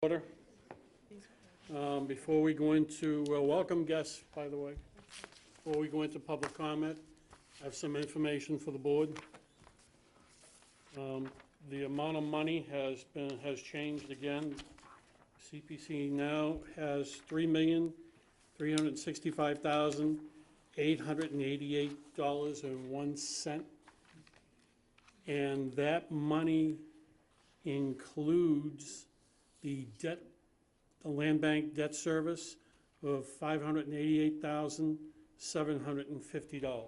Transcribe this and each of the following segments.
Order. Before we go into, welcome guests, by the way. Before we go into public comment, I have some information for the board. The amount of money has changed again. CPC now has $3,365,888.01. And that money includes the land bank debt service of $588,750.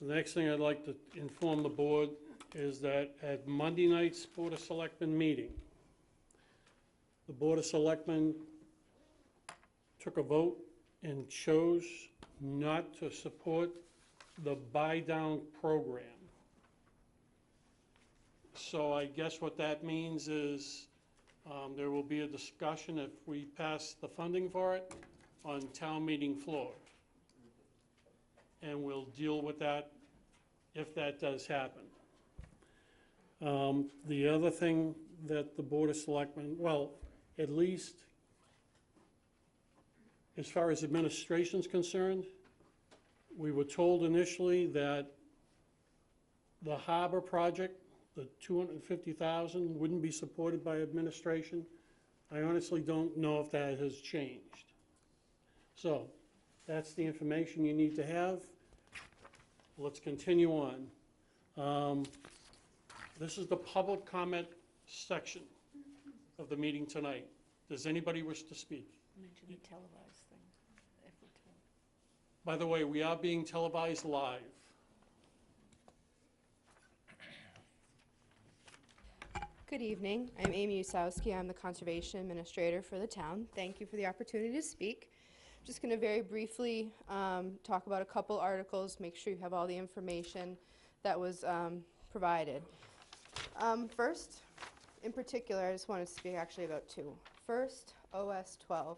The next thing I'd like to inform the board is that at Monday night's Board of Selectmen meeting, the Board of Selectmen took a vote and chose not to support the buy-down program. So I guess what that means is there will be a discussion if we pass the funding for it on town meeting floor. And we'll deal with that if that does happen. The other thing that the Board of Selectmen, well, at least as far as administration is concerned, we were told initially that the harbor project, the $250,000, wouldn't be supported by administration. I honestly don't know if that has changed. So that's the information you need to have. Let's continue on. This is the public comment section of the meeting tonight. Does anybody wish to speak? Mention the televised thing. By the way, we are being televised live. Good evening. I'm Amy Usowski. I'm the Conservation Administrator for the town. Thank you for the opportunity to speak. I'm just going to very briefly talk about a couple articles, make sure you have all the information that was provided. First, in particular, I just wanted to speak actually about two. First, OS 12,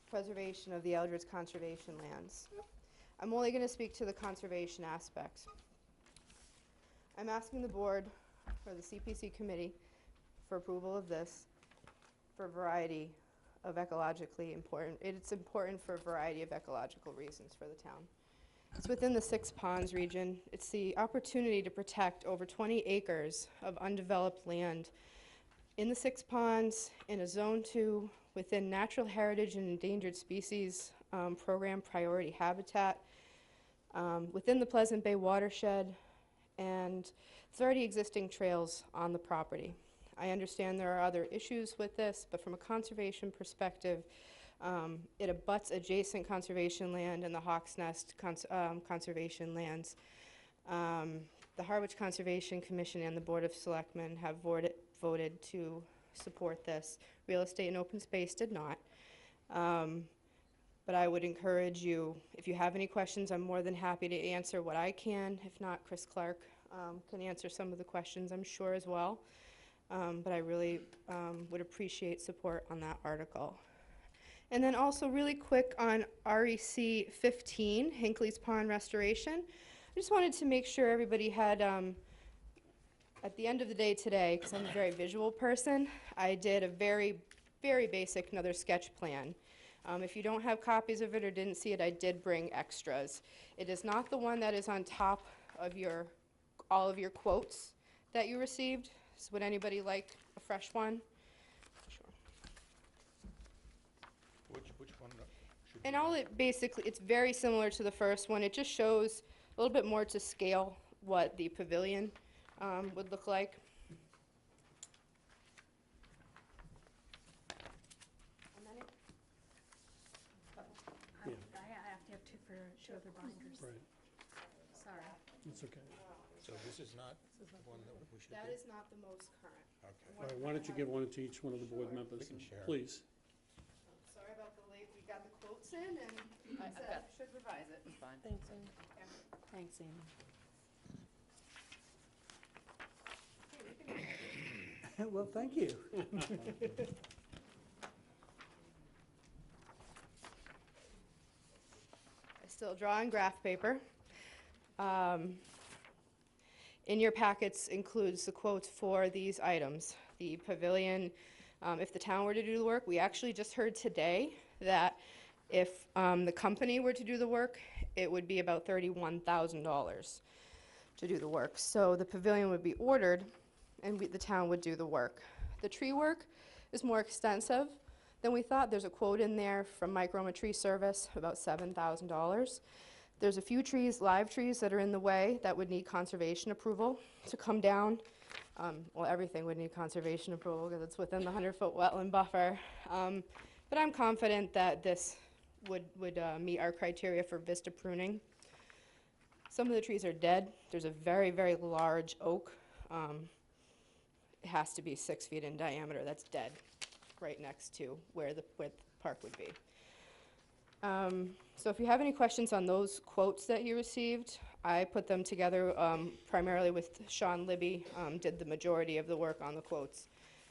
Preservation of the Eldredge Conservation Lands. I'm only going to speak to the conservation aspect. I'm asking the board, or the CPC committee, for approval of this for a variety of ecologically important, it's important for a variety of ecological reasons for the town. It's within the Six Ponds region. It's the opportunity to protect over 20 acres of undeveloped land in the Six Ponds in a Zone 2 within Natural Heritage and Endangered Species Program Priority Habitat within the Pleasant Bay watershed, and there's already existing trails on the property. I understand there are other issues with this, but from a conservation perspective, it abuts adjacent conservation land and the Hawk's Nest conservation lands. The Harwich Conservation Commission and the Board of Selectmen have voted to support this. Real Estate and Open Space did not. But I would encourage you, if you have any questions, I'm more than happy to answer what I can. If not, Chris Clark can answer some of the questions, I'm sure, as well. But I really would appreciate support on that article. And then also really quick on REC 15, Hinckley's Pond Restoration. I just wanted to make sure everybody had, at the end of the day today, because I'm a very visual person, I did a very, very basic another sketch plan. If you don't have copies of it or didn't see it, I did bring extras. It is not the one that is on top of all of your quotes that you received. So would anybody like a fresh one? Sure. Which one should And all it basically, it's very similar to the first one. It just shows a little bit more to scale what the pavilion would look like. I have to have two for show the binders. Right. Sorry. It's okay. So this is not the one that we should That do? is not the most current. Okay. All right, why don't you give one to each one of the board members? We can share. Please. Sorry about the late, we got the quotes in and should revise it. It's fine. Thanks, Amy. Thanks, Amy. Well, thank you. I still draw on graph paper. In your packets includes the quotes for these items. The pavilion, if the town were to do the work, we actually just heard today that if the company were to do the work, it would be about $31,000 to do the work. So the pavilion would be ordered, and the town would do the work. The tree work is more extensive than we thought. There's a quote in there from Mike Roma Tree Service, about $7,000. There's a few trees, live trees, that are in the way that would need conservation approval to come down. Well, everything would need conservation approval because it's within the 100-foot wetland buffer. But I'm confident that this would meet our criteria for vista pruning. Some of the trees are dead. There's a very, very large oak. It has to be 6 feet in diameter. That's dead, right next to where the park would be. So if you have any questions on those quotes that you received, I put them together primarily with Sean Libby, did the majority of the work on the quotes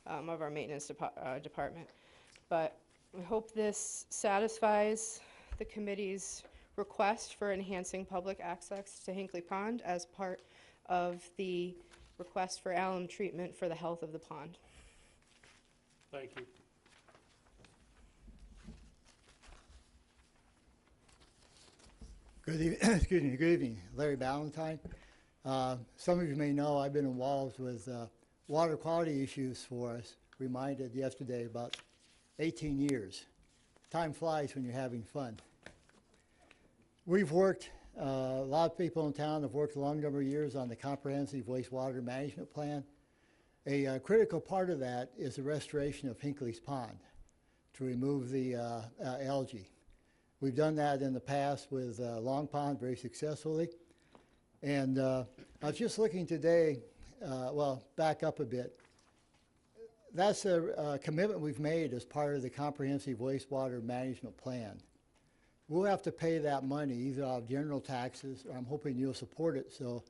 of our maintenance department. But I hope this satisfies the committee's request for enhancing public access to Hinckley Pond as part of the request for alum treatment for the health of the pond. Thank you. Good evening, excuse me, good evening. Larry Ballantyne. Some of you may know I've been involved with water quality issues for us, reminded yesterday, about 18 years. Time flies when you're having fun. We've worked, a lot of people in town have worked a long number of years on the comprehensive wastewater management plan. A critical part of that is the restoration of Hinckley's Pond to remove the algae. We've done that in the past with Long Pond very successfully. And I was just looking today, well, back up a bit. That's a commitment we've made as part of the comprehensive wastewater management plan. We'll have to pay that money either out of general taxes, or I'm hoping you'll support it so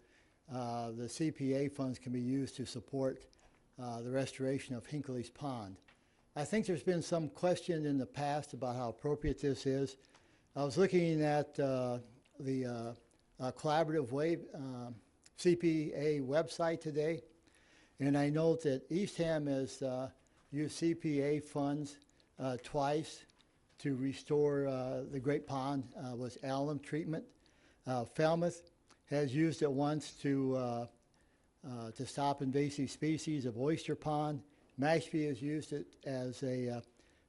the CPA funds can be used to support the restoration of Hinckley's Pond. I think there's been some question in the past about how appropriate this is. I was looking at the Collaborative Wave CPA website today, and I note that Eastham has used CPA funds twice to restore the Great Pond with alum treatment. Falmouth has used it once to stop invasive species of oyster pond. Mashpee has used it as a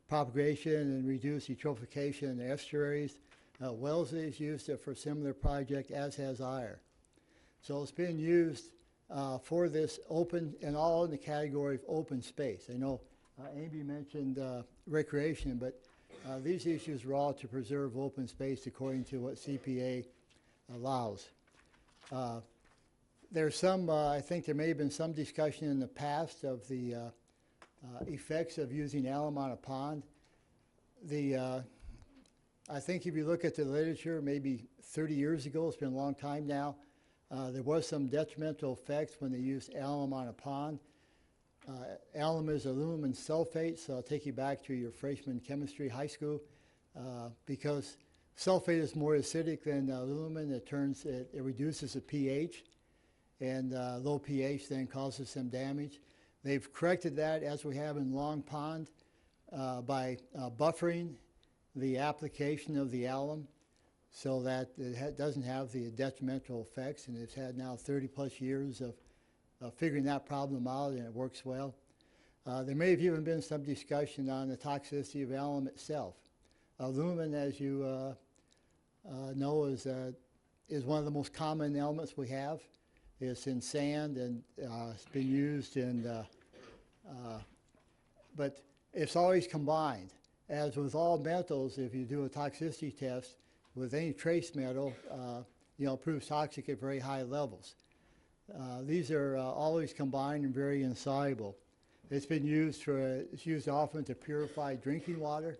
propagation and reduce eutrophication in the estuaries. Wellesley has used it for a similar project, as has Eyre. So it's been used for this open, and all in the category of open space. I know Amy mentioned recreation, but these issues are all to preserve open space according to what CPA allows. There's some, I think there may have been some discussion in the past of the effects of using alum on a pond. I think if you look at the literature, maybe 30 years ago, it's been a long time now, there was some detrimental effects when they used alum on a pond. Alum is aluminum sulfate, so I'll take you back to your freshman chemistry high school. Because sulfate is more acidic than aluminum, it reduces the pH, and low pH then causes some damage. They've corrected that, as we have in Long Pond, by buffering the application of the alum so that it doesn't have the detrimental effects, and it's had now 30-plus years of figuring that problem out, and it works well. There may have even been some discussion on the toxicity of alum itself. Aluminum, as you know, is one of the most common elements we have. It's in sand, and it's been used in, but it's always combined. As with all metals, if you do a toxicity test with any trace metal, it proves toxic at very high levels. These are always combined and very insoluble. It's been used it's used often to purify drinking water.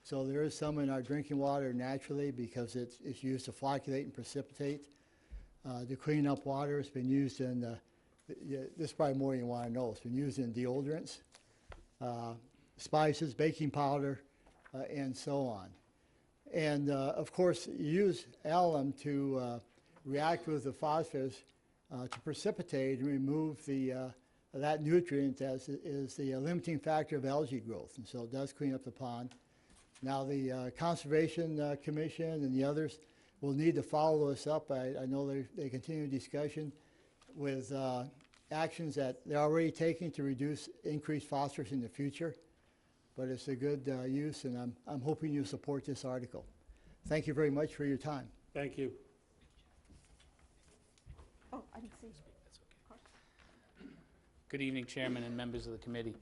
So there is some in our drinking water naturally because it's used to flocculate and precipitate. To clean up water, it's been used in, this is probably more than you want to know, it's been used in deodorants, spices, baking powder, and so on. And of course, you use alum to react with the phosphorus to precipitate and remove that nutrient as is the limiting factor of algae growth, and so it does clean up the pond. Now the Conservation Commission and the others will need to follow us up. I know they continue discussion with actions that they're already taking to reduce increased phosphorus in the future, but it's a good use, and I'm hoping you support this article. Thank you very much for your time. Thank you. Oh, I didn't see. Good evening, Chairman and members of the committee.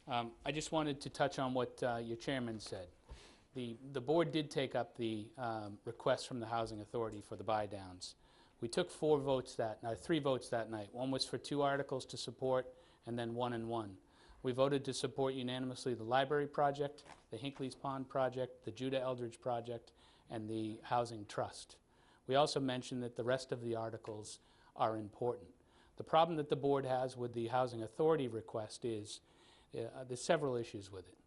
I just wanted to touch on what your chairman said. The board did take up the request from the Housing Authority for the buy-downs. We took 3 votes that night. One was for 2 articles to support, and then 1 and 1. We voted to support unanimously the library project, the Hinckley's Pond project, the Judah Eldridge project, and the Housing Trust. We also mentioned that the rest of the articles are important. The problem that the board has with the Housing Authority request is there's several issues with it.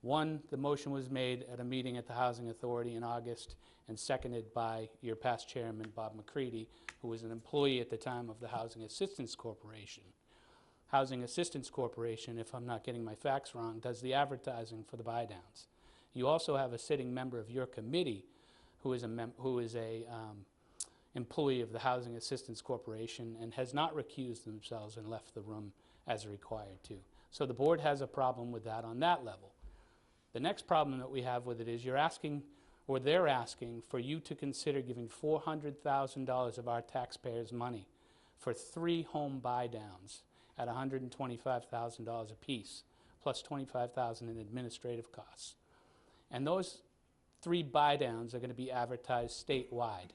One, the motion was made at a meeting at the Housing Authority in August and seconded by your past chairman, Bob McCready, who was an employee at the time of the Housing Assistance Corporation. Housing Assistance Corporation, if I'm not getting my facts wrong, does the advertising for the buy-downs. You also have a sitting member of your committee who is a employee of the Housing Assistance Corporation and has not recused themselves and left the room as required to. So the board has a problem with that on that level. The next problem that we have with it is you're asking, or they're asking, for you to consider giving $400,000 of our taxpayers' money for 3 home buy-downs at $125,000 apiece, plus $25,000 in administrative costs. And those 3 buy-downs are going to be advertised statewide.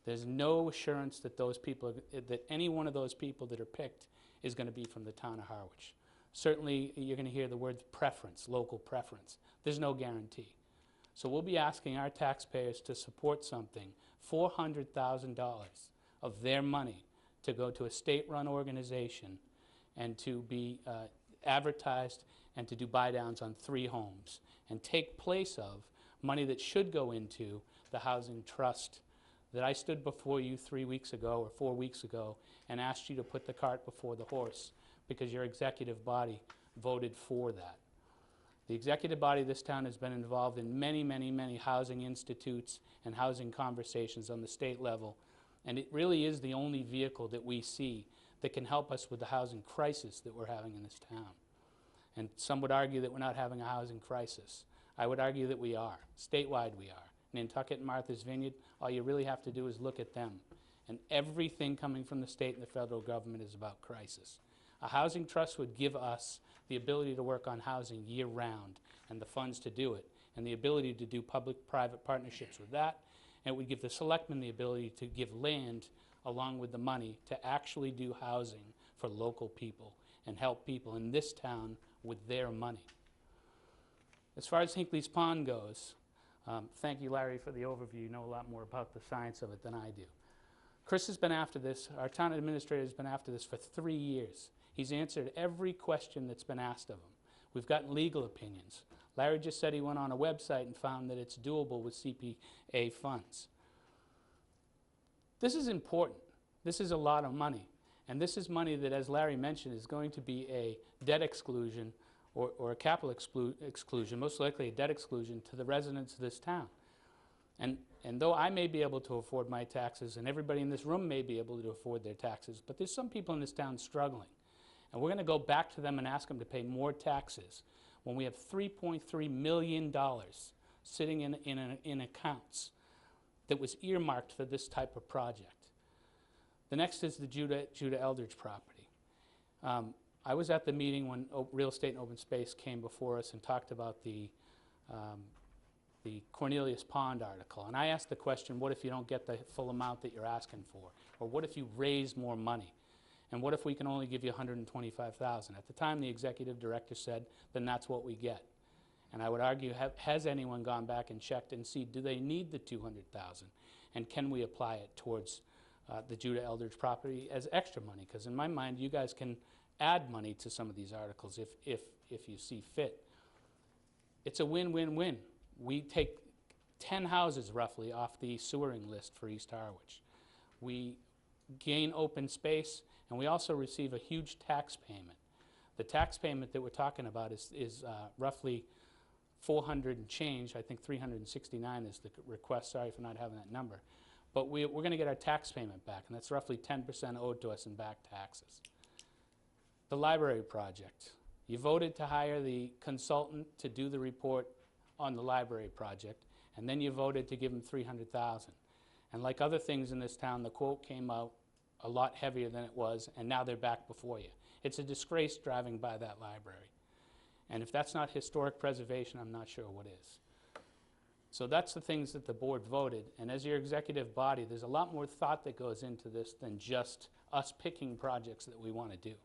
There's no assurance that that any one of those people that are picked is going to be from the town of Harwich. Certainly, you're going to hear the word preference, local preference. There's no guarantee. So we'll be asking our taxpayers to support something, $400,000 of their money, to go to a state-run organization and to be advertised and to do buy-downs on 3 homes and take place of money that should go into the Housing Trust that I stood before you 3 weeks ago or 4 weeks ago and asked you to put the cart before the horse because your executive body voted for that. The executive body of this town has been involved in many, many, many housing institutes and housing conversations on the state level, and it really is the only vehicle that we see that can help us with the housing crisis that we're having in this town. And some would argue that we're not having a housing crisis. I would argue that we are. Statewide we are. Nantucket and Martha's Vineyard, all you really have to do is look at them. And everything coming from the state and the federal government is about crisis. A housing trust would give us the ability to work on housing year-round and the funds to do it, and the ability to do public-private partnerships with that, and it would give the selectmen the ability to give land along with the money to actually do housing for local people and help people in this town with their money. As far as Hinckley's Pond goes, thank you, Larry, for the overview. You know a lot more about the science of it than I do. Chris has been after this. Our town administrator has been after this for 3 years. He's answered every question that's been asked of him. We've gotten legal opinions. Larry just said he went on a website and found that it's doable with CPA funds. This is important. This is a lot of money. And this is money that, as Larry mentioned, is going to be a debt exclusion or a capital exclusion, most likely a debt exclusion to the residents of this town. And though I may be able to afford my taxes, and everybody in this room may be able to afford their taxes, but there's some people in this town struggling. And we're going to go back to them and ask them to pay more taxes when we have $3.3 million sitting in accounts that was earmarked for this type of project. The next is the Judah Eldridge property. I was at the meeting when Real Estate and Open Space came before us and talked about the Cornelius Pond article. And I asked the question, what if you don't get the full amount that you're asking for? Or what if you raise more money? And what if we can only give you $125,000? At the time, the executive director said, then that's what we get. And I would argue, has anyone gone back and checked and see, do they need the $200,000? And can we apply it towards the Judah Eldridge property as extra money? Because in my mind, you guys can add money to some of these articles if you see fit. It's a win-win-win. We take 10 houses roughly off the sewering list for East Harwich. We gain open space, and we also receive a huge tax payment. The tax payment that we're talking about is roughly 400 and change. I think 369 is the request. Sorry for not having that number. But we're going to get our tax payment back, and that's roughly 10% owed to us in back taxes. The library project. You voted to hire the consultant to do the report on the library project, and then you voted to give them $300,000. And like other things in this town, the quote came out a lot heavier than it was, and now they're back before you. It's a disgrace driving by that library. And if that's not historic preservation, I'm not sure what is. So that's the things that the board voted, and as your executive body, there's a lot more thought that goes into this than just us picking projects that we want to do.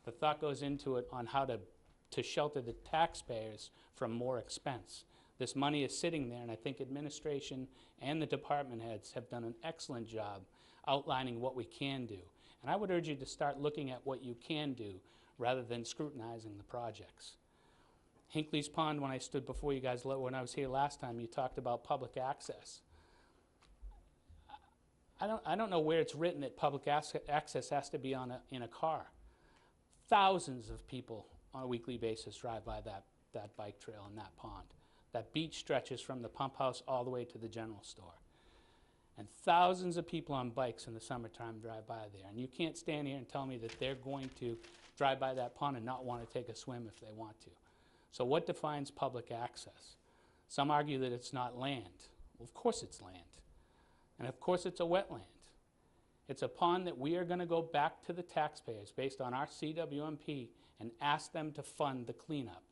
The thought goes into it on how to shelter the taxpayers from more expense. This money is sitting there, and I think administration and the department heads have done an excellent job outlining what we can do. And I would urge you to start looking at what you can do rather than scrutinizing the projects. Hinckley's Pond, when I stood before you guys, when I was here last time, you talked about public access. I don't know where it's written that public access has to be in a car. Thousands of people on a weekly basis drive by that bike trail in that pond. That beach stretches from the pump house all the way to the general store. And thousands of people on bikes in the summertime drive by there. And you can't stand here and tell me that they're going to drive by that pond and not want to take a swim if they want to. So what defines public access? Some argue that it's not land. Well, of course it's land. And of course it's a wetland. It's a pond that we are going to go back to the taxpayers based on our CWMP and ask them to fund the cleanup.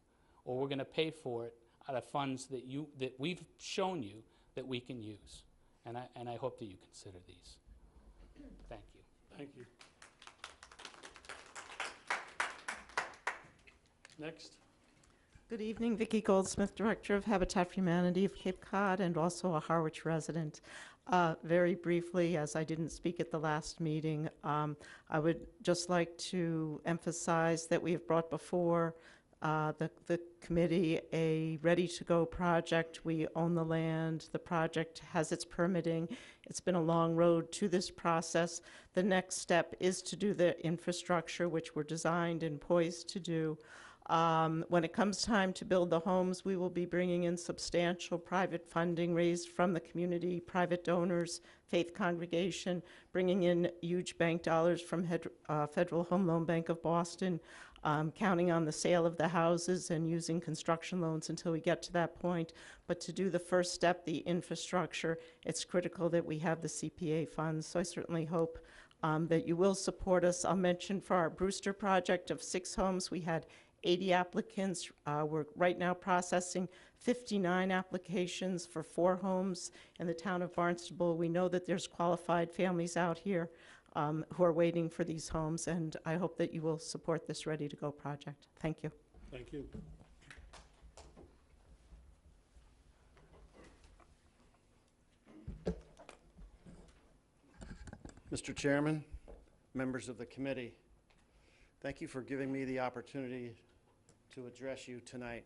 Or we're going to pay for it out of funds that we've shown you that we can use. And I hope that you consider these. Thank you. Thank you. Next. Good evening, Vicki Goldsmith, Director of Habitat for Humanity of Cape Cod and also a Harwich resident. Very briefly, as I didn't speak at the last meeting, I would just like to emphasize that we have brought before the committee a ready-to-go project. We own the land. The project has its permitting. It's been a long road to this process. The next step is to do the infrastructure, which we're designed and poised to do. When it comes time to build the homes, we will be bringing in substantial private funding raised from the community, private donors, faith congregation, bringing in huge bank dollars from Federal Home Loan Bank of Boston, counting on the sale of the houses and using construction loans until we get to that point. But to do the first step, the infrastructure, it's critical that we have the CPA funds. So I certainly hope that you will support us. I'll mention for our Brewster project of 6 homes, we had 80 applicants. We're right now processing 59 applications for 4 homes in the town of Barnstable. We know that there's qualified families out here who are waiting for these homes, and I hope that you will support this ready-to-go project. Thank you. Thank you. Mr. Chairman, members of the committee, thank you for giving me the opportunity to address you tonight.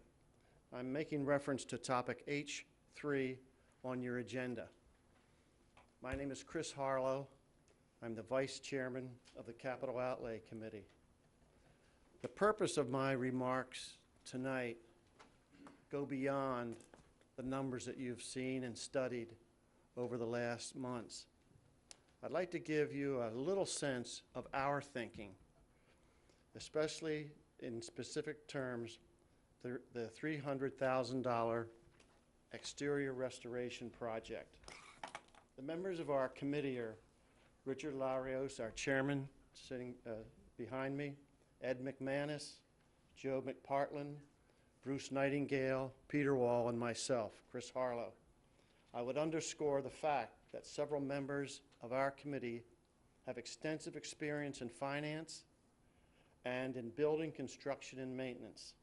I'm making reference to topic H3 on your agenda. My name is Chris Harlow. I'm the Vice Chairman of the Capital Outlay Committee. The purpose of my remarks tonight go beyond the numbers that you've seen and studied over the last months. I'd like to give you a little sense of our thinking, especially in specific terms, the $300,000 exterior restoration project. The members of our committee are Richard Larios, our chairman, sitting behind me, Ed McManus, Joe McPartland, Bruce Nightingale, Peter Wall, and myself, Chris Harlow. I would underscore the fact that several members of our committee have extensive experience in finance and in building, construction, and maintenance.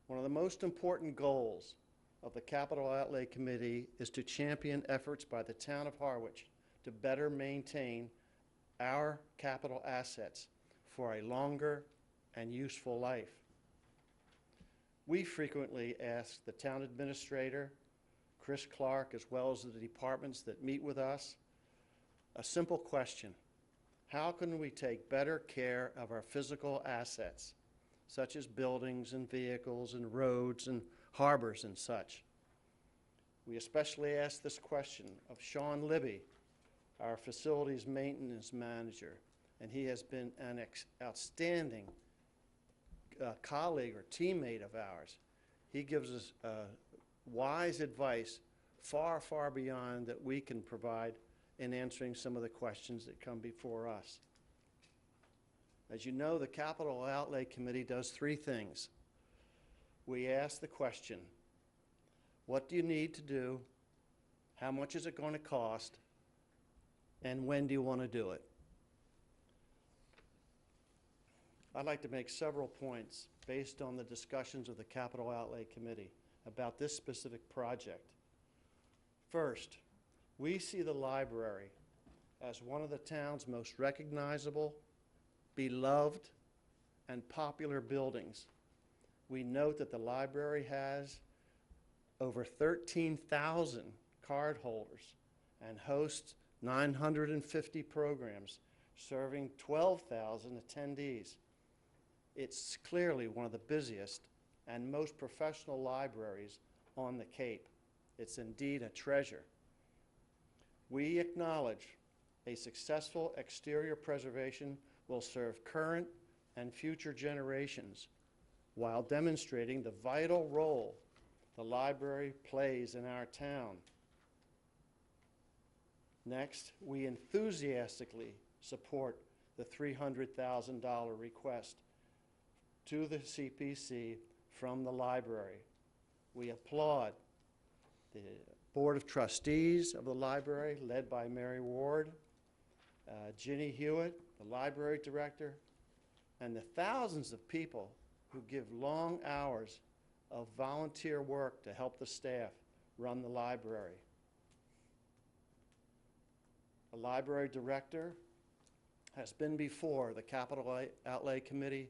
One of the most important goals of the Capital Outlay Committee is to champion efforts by the town of Harwich to better maintain our capital assets for a longer and useful life. We frequently ask the town administrator, Chris Clark, as well as the departments that meet with us, A simple question: how can we take better care of our physical assets, such as buildings and vehicles and roads and harbors and such? We especially asked this question of Sean Libby, our facilities maintenance manager, and he has been an outstanding colleague or teammate of ours. He gives us wise advice far, far beyond that we can provide in answering some of the questions that come before us. As you know, the Capital Outlay Committee does three things. We ask the question, what do you need to do? How much is it going to cost? And when do you want to do it? I'd like to make several points based on the discussions of the Capital Outlay Committee about this specific project. First, we see the library as one of the town's most recognizable, beloved, and popular buildings. We note that the library has over 13,000 cardholders and hosts 950 programs serving 12,000 attendees. It's clearly one of the busiest and most professional libraries on the Cape. It's indeed a treasure. We acknowledge a successful exterior preservation will serve current and future generations while demonstrating the vital role the library plays in our town. Next, we enthusiastically support the $300,000 request to the CPC from the library. We applaud the Board of Trustees of the library, led by Mary Ward, Ginny Hewitt, the library director, and the thousands of people who give long hours of volunteer work to help the staff run the library. The library director has been before the Capital Outlay Committee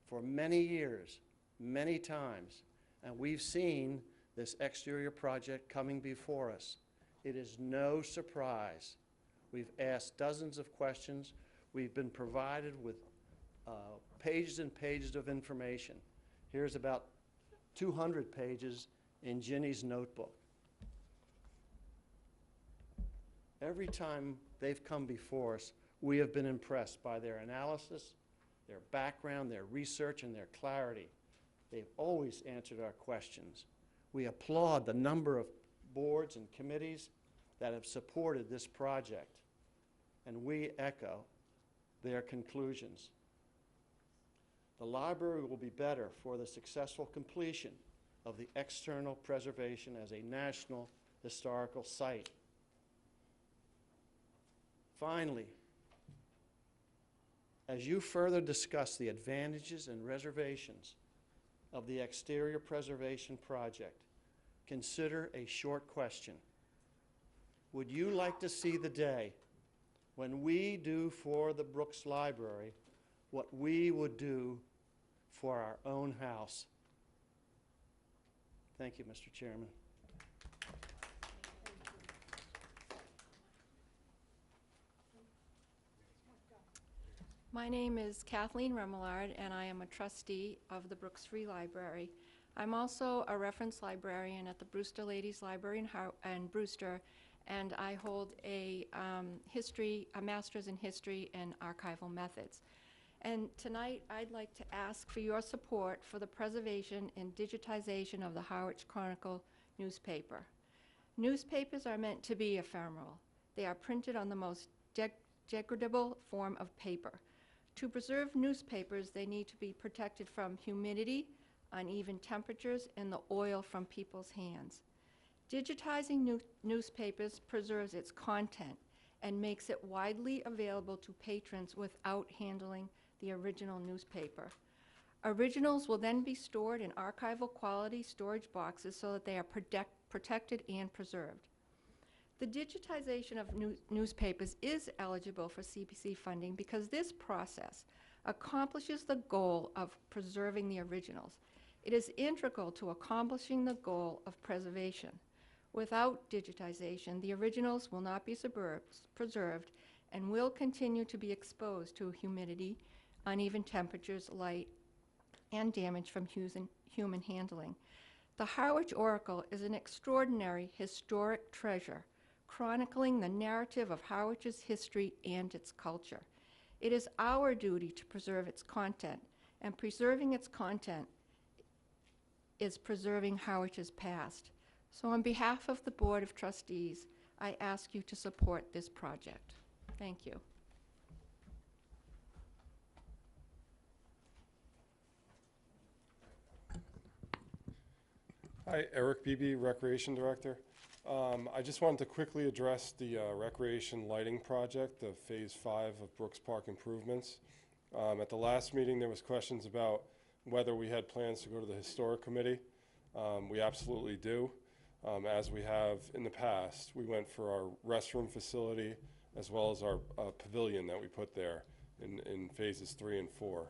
for many years, many times, and we've seen this exterior project coming before us. It is no surprise. We've asked dozens of questions. We've been provided with pages and pages of information. Here's about 200 pages in Ginny's notebook. Every time they've come before us, we have been impressed by their analysis, their background, their research, and their clarity. They've always answered our questions. We applaud the number of boards and committees that have supported this project, and we echo their conclusions. The library will be better for the successful completion of the external preservation as a national historical site. Finally, as you further discuss the advantages and reservations of the exterior preservation project, consider a short question. Would you like to see the day when we do for the Brooks Library what we would do for our own house? Thank you, Mr. Chairman. My name is Kathleen Remillard, and I am a trustee of the Brooks Free Library. I'm also a reference librarian at the Brewster Ladies Library in Brewster, and I hold a master's in history and archival methods. And tonight, I'd like to ask for your support for the preservation and digitization of the Harwich Chronicle newspaper. Newspapers are meant to be ephemeral. They are printed on the most degradable form of paper. To preserve newspapers, they need to be protected from humidity, uneven temperatures, and the oil from people's hands. Digitizing newspapers preserves its content and makes it widely available to patrons without handling the original newspaper. Originals will then be stored in archival quality storage boxes so that they are protected and preserved. The digitization of newspapers is eligible for CPC funding because this process accomplishes the goal of preserving the originals. It is integral to accomplishing the goal of preservation. Without digitization, the originals will not be preserved and will continue to be exposed to humidity, uneven temperatures, light, and damage from human handling. The Harwich Oracle is an extraordinary historic treasure, chronicling the narrative of Harwich's history and its culture. It is our duty to preserve its content, and preserving its content is preserving Harwich's past. So on behalf of the Board of Trustees, I ask you to support this project. Thank you. Hi, Eric Beebe, Recreation Director. I just wanted to quickly address the recreation lighting project, the Phase 5 of Brooks Park improvements. At the last meeting, there was questions about whether we had plans to go to the Historic Committee. We absolutely do. As we have in the past, we went for our restroom facility as well as our pavilion that we put there in Phases 3 and 4.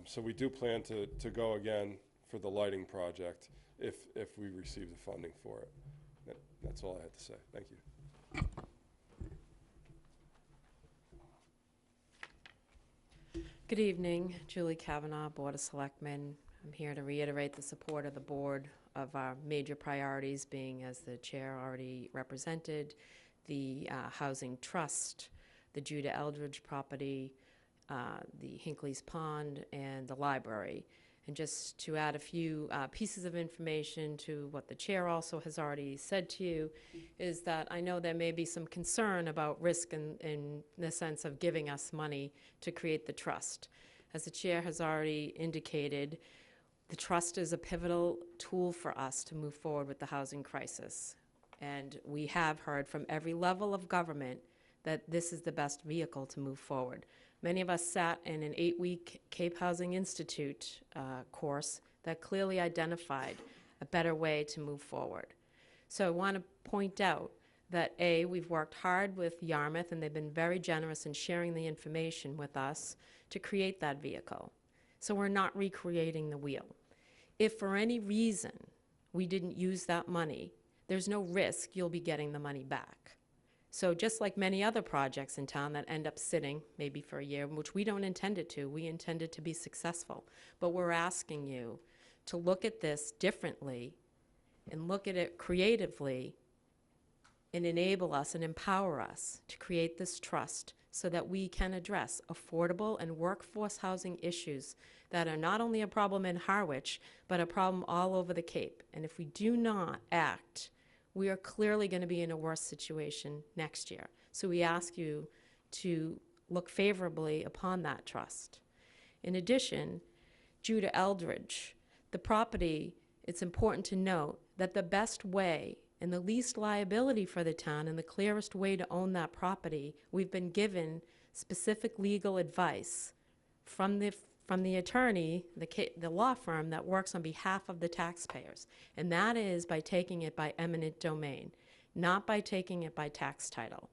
So we do plan to go again for the lighting project if we receive the funding for it. That's all I had to say. Thank you. Good evening, Julie Kavanaugh, Board of Selectmen. I'm here to reiterate the support of the board of our major priorities being, as the chair already represented, the Housing Trust, the Judah Eldridge property, the Hinckley's Pond, and the library. And just to add a few pieces of information to what the chair also has already said to you, is that I know there may be some concern about risk in the sense of giving us money to create the trust. As the chair has already indicated, the trust is a pivotal tool for us to move forward with the housing crisis. And we have heard from every level of government that this is the best vehicle to move forward. Many of us sat in an 8-week Cape Housing Institute course that clearly identified a better way to move forward. So I want to point out that A, we've worked hard with Yarmouth, and they've been very generous in sharing the information with us to create that vehicle. So we're not recreating the wheel. If for any reason we didn't use that money, there's no risk you'll be getting the money back. So just like many other projects in town that end up sitting maybe for a year, which we don't intend it to, we intend it to be successful. But we're asking you to look at this differently and look at it creatively and enable us and empower us to create this trust so that we can address affordable and workforce housing issues that are not only a problem in Harwich, but a problem all over the Cape. And if we do not act, we are clearly going to be in a worse situation next year. So we ask you to look favorably upon that trust. In addition, Judah Eldridge, the property, it's important to note that the best way and the least liability for the town and the clearest way to own that property, we've been given specific legal advice from the attorney, the law firm that works on behalf of the taxpayers. And that is by taking it by eminent domain, not by taking it by tax title.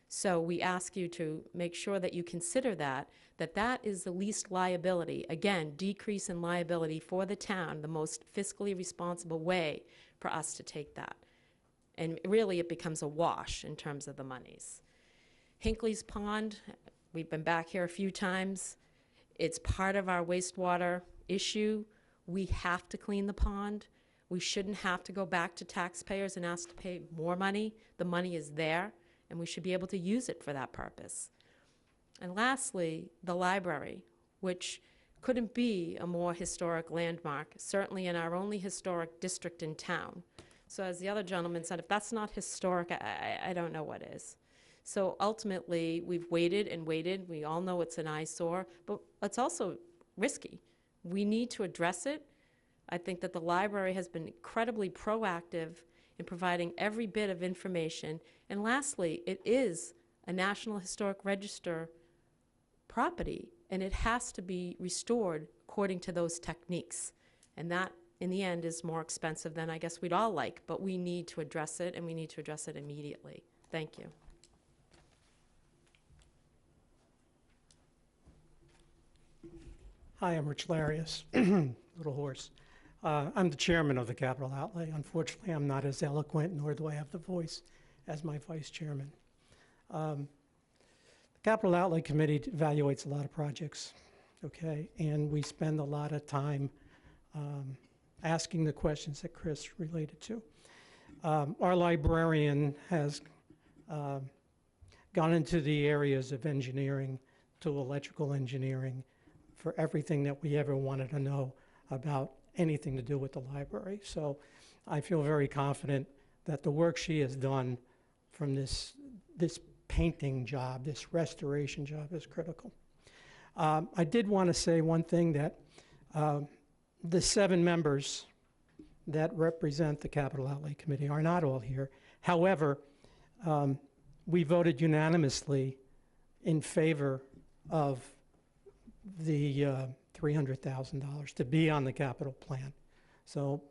So we ask you to make sure that you consider that is the least liability. Again, decrease in liability for the town, the most fiscally responsible way for us to take that. And really it becomes a wash in terms of the monies. Hinckley's Pond, we've been back here a few times. It's part of our wastewater issue. We have to clean the pond. We shouldn't have to go back to taxpayers and ask to pay more money. The money is there, and we should be able to use it for that purpose. And lastly, the library, which couldn't be a more historic landmark, certainly in our only historic district in town. So as the other gentleman said, if that's not historic, I don't know what is. So ultimately, we've waited and waited. We all know it's an eyesore, but it's also risky. We need to address it. I think that the library has been incredibly proactive in providing every bit of information. And lastly, it is a National Historic Register property, and it has to be restored according to those techniques. And that, in the end, is more expensive than I guess we'd all like, but we need to address it, and we need to address it immediately. Thank you. Hi, I'm Rich Larius, Little Horse. I'm the chairman of the Capital Outlay. Unfortunately, I'm not as eloquent, nor do I have the voice as my vice chairman. The Capital Outlay Committee evaluates a lot of projects, okay? And we spend a lot of time asking the questions that Chris related to. Our librarian has gone into the areas of engineering to electrical engineering for everything that we ever wanted to know about anything to do with the library. So I feel very confident that the work she has done from this painting job, this restoration job, is critical. I did want to say one thing, that the 7 members that represent the Capital Outlay Committee are not all here. However, we voted unanimously in favor of the $300,000 to be on the capital plan. So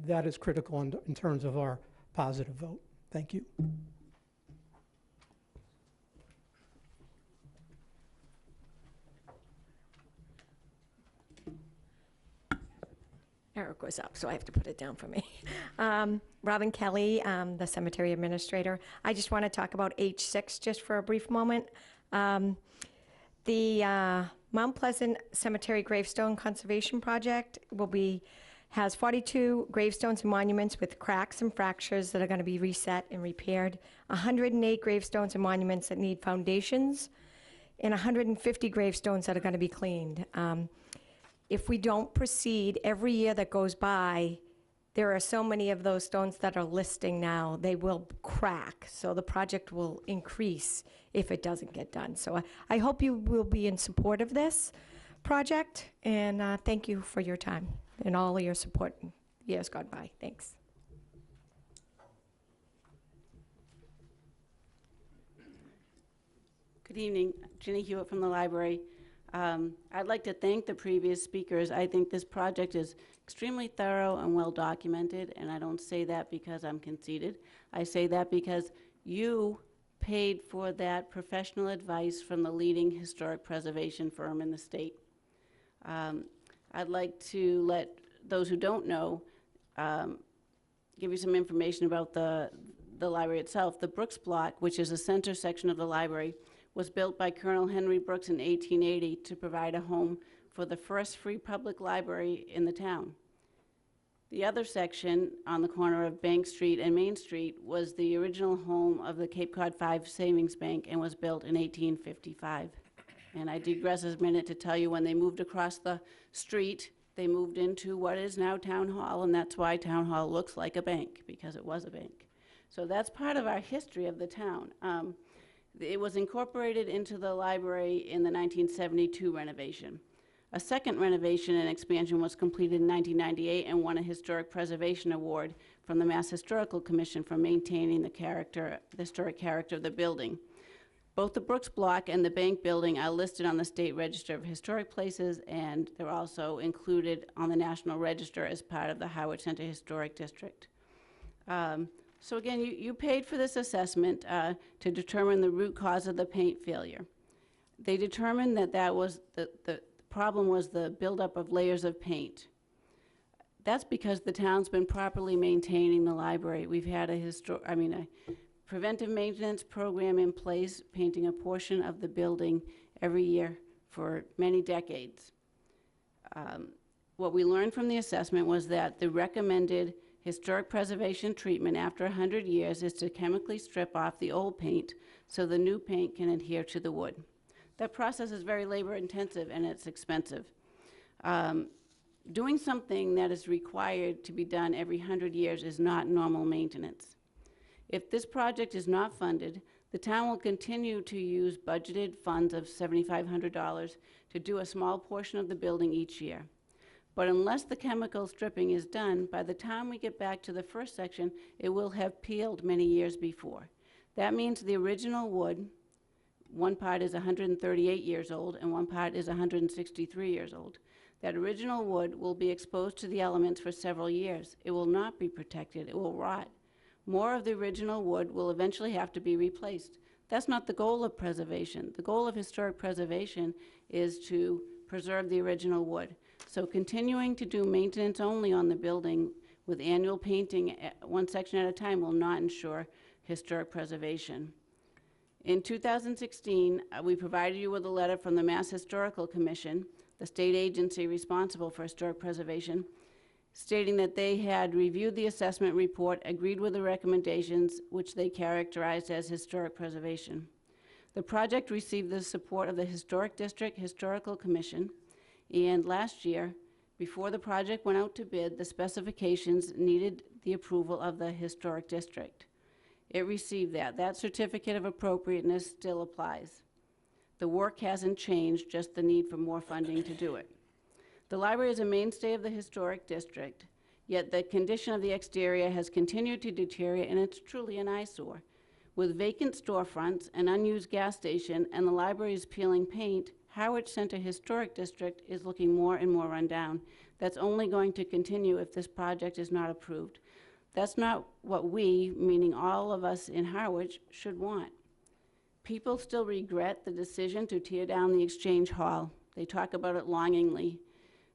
that is critical in terms of our positive vote. Thank you. Eric was up, so I have to put it down for me. Robin Kelly, the cemetery administrator. I just want to talk about H6 just for a brief moment. The Mount Pleasant Cemetery Gravestone Conservation Project has 42 gravestones and monuments with cracks and fractures that are going to be reset and repaired, 108 gravestones and monuments that need foundations, and 150 gravestones that are going to be cleaned. If we don't proceed, every year that goes by, there are so many of those stones that are listing now, they will crack. So the project will increase if it doesn't get done. So I hope you will be in support of this project, and thank you for your time and all of your support in years gone by. Thanks. Good evening, Ginny Hewitt from the library. I'd like to thank the previous speakers. I think this project is extremely thorough and well documented, and I don't say that because I'm conceited. I say that because you paid for that professional advice from the leading historic preservation firm in the state. I'd like to let those who don't know give you some information about the library itself. The Brooks Block, which is a center section of the library, was built by Colonel Henry Brooks in 1880 to provide a home for the first free public library in the town. The other section on the corner of Bank Street and Main Street was the original home of the Cape Cod 5 Savings Bank and was built in 1855. And I digress a minute to tell you, when they moved across the street, they moved into what is now Town Hall, and that's why Town Hall looks like a bank, because it was a bank. So that's part of our history of the town. It was incorporated into the library in the 1972 renovation. A second renovation and expansion was completed in 1998 and won a Historic Preservation Award from the Mass Historical Commission for maintaining the historic character of the building. Both the Brooks Block and the Bank Building are listed on the State Register of Historic Places, and they're also included on the National Register as part of the Harwich Center Historic District. So again, you paid for this assessment to determine the root cause of the paint failure. They determined that the problem was the buildup of layers of paint. That's because the town's been properly maintaining the library. We've had a preventive maintenance program in place, painting a portion of the building every year for many decades. What we learned from the assessment was that the recommended historic preservation treatment after 100 years is to chemically strip off the old paint so the new paint can adhere to the wood. That process is very labor intensive and it's expensive. Doing something that is required to be done every 100 years is not normal maintenance. If this project is not funded, the town will continue to use budgeted funds of $7,500 to do a small portion of the building each year. But unless the chemical stripping is done, by the time we get back to the first section, it will have peeled many years before. That means the original wood, one part is 138 years old and one part is 163 years old. That original wood will be exposed to the elements for several years. It will not be protected, it will rot. More of the original wood will eventually have to be replaced. That's not the goal of preservation. The goal of historic preservation is to preserve the original wood. So continuing to do maintenance only on the building with annual painting one section at a time will not ensure historic preservation. In 2016, we provided you with a letter from the Mass Historical Commission, the state agency responsible for historic preservation, stating that they had reviewed the assessment report, agreed with the recommendations, which they characterized as historic preservation. The project received the support of the Historic District Historical Commission, and last year, before the project went out to bid, the specifications needed the approval of the Historic District. It received that. That certificate of appropriateness still applies. The work hasn't changed, just the need for more funding to do it. The library is a mainstay of the Historic District, yet the condition of the exterior has continued to deteriorate, and it's truly an eyesore. With vacant storefronts, an unused gas station, and the library's peeling paint, Harwich Center Historic District is looking more and more run down. That's only going to continue if this project is not approved. That's not what we, meaning all of us in Harwich, should want. People still regret the decision to tear down the Exchange Hall. They talk about it longingly.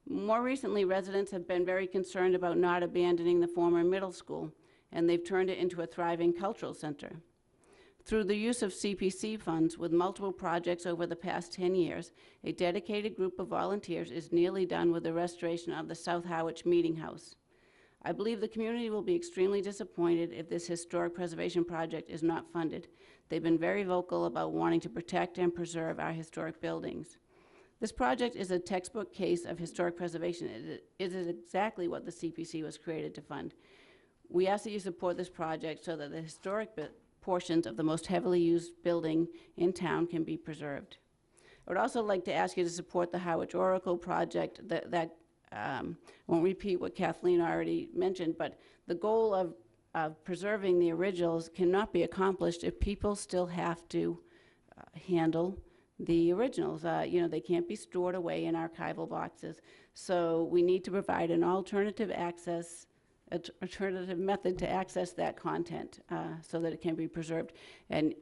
More recently, residents have been very concerned about not abandoning the former middle school, and they've turned it into a thriving cultural center. Through the use of CPC funds with multiple projects over the past 10 years, a dedicated group of volunteers is nearly done with the restoration of the South Harwich Meeting House. I believe the community will be extremely disappointed if this historic preservation project is not funded. They've been very vocal about wanting to protect and preserve our historic buildings. This project is a textbook case of historic preservation. It is exactly what the CPC was created to fund. We ask that you support this project so that the historic portions of the most heavily used building in town can be preserved. I would also like to ask you to support the Harwich Oracle project. I won't repeat what Kathleen already mentioned, but the goal of preserving the originals cannot be accomplished if people still have to handle the originals. They can't be stored away in archival boxes. So we need to provide an alternative method to access that content so that it can be preserved. And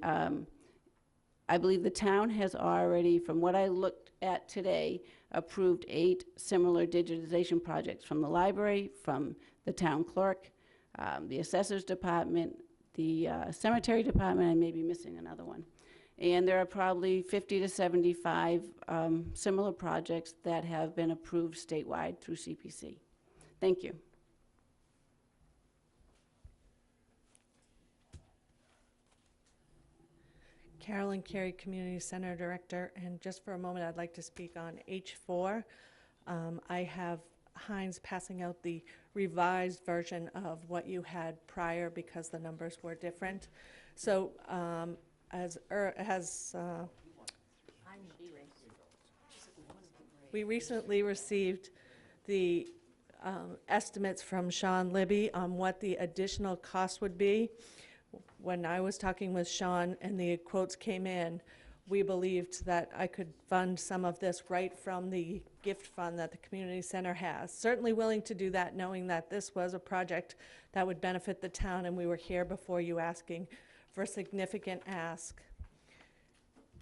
I believe the town has already, from what I looked at today, approved 8 similar digitization projects from the library, from the town clerk, the assessor's department, the cemetery department, I may be missing another one. And there are probably 50 to 75 similar projects that have been approved statewide through CPC. Thank you. Carolyn Carey, Community Center Director, and just for a moment I'd like to speak on H4. I have Heinz passing out the revised version of what you had prior because the numbers were different. So we recently received the estimates from Sean Libby on what the additional cost would be. When I was talking with Sean and the quotes came in, we believed that I could fund some of this right from the gift fund that the community center has. Certainly willing to do that, knowing that this was a project that would benefit the town, and we were here before you asking for a significant ask.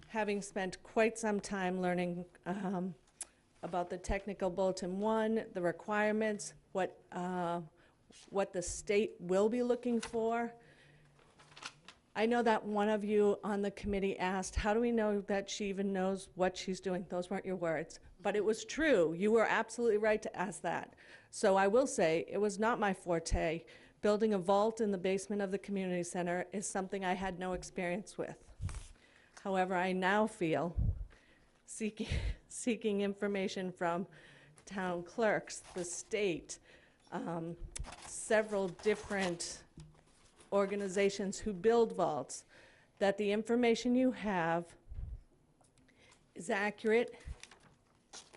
Having spent quite some time learning about the technical bulletin 1, the requirements, what the state will be looking for, I know that one of you on the committee asked, how do we know that she even knows what she's doing? Those weren't your words, but it was true. You were absolutely right to ask that. So I will say it was not my forte. Building a vault in the basement of the community center is something I had no experience with. However, I now feel seeking information from town clerks, the state, several different organizations who build vaults, that the information you have is accurate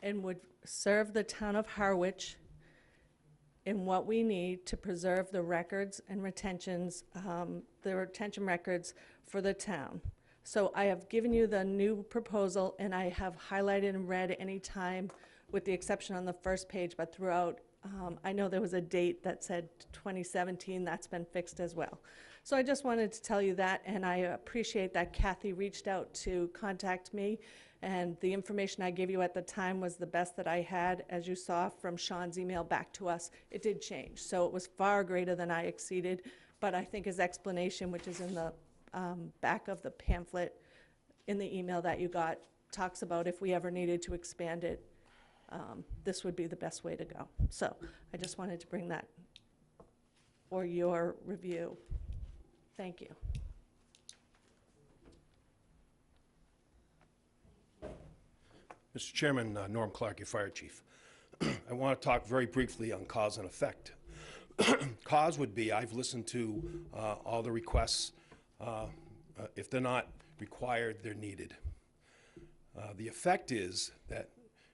and would serve the town of Harwich in what we need to preserve the records and retentions, the retention records for the town. So I have given you the new proposal, and I have highlighted and read any time, with the exception on the first page, but throughout I know there was a date that said 2017, that's been fixed as well. So I just wanted to tell you that, and I appreciate that Kathy reached out to contact me, and the information I gave you at the time was the best that I had. As you saw from Sean's email back to us, it did change. So it was far greater than I exceeded, but I think his explanation, which is in the back of the pamphlet in the email that you got, talks about if we ever needed to expand it, this would be the best way to go. So I just wanted to bring that for your review. Thank you. Mr. Chairman, Norm Clark, your fire chief. I want to talk very briefly on cause and effect. Cause would be, I've listened to all the requests. If they're not required, they're needed. The effect is that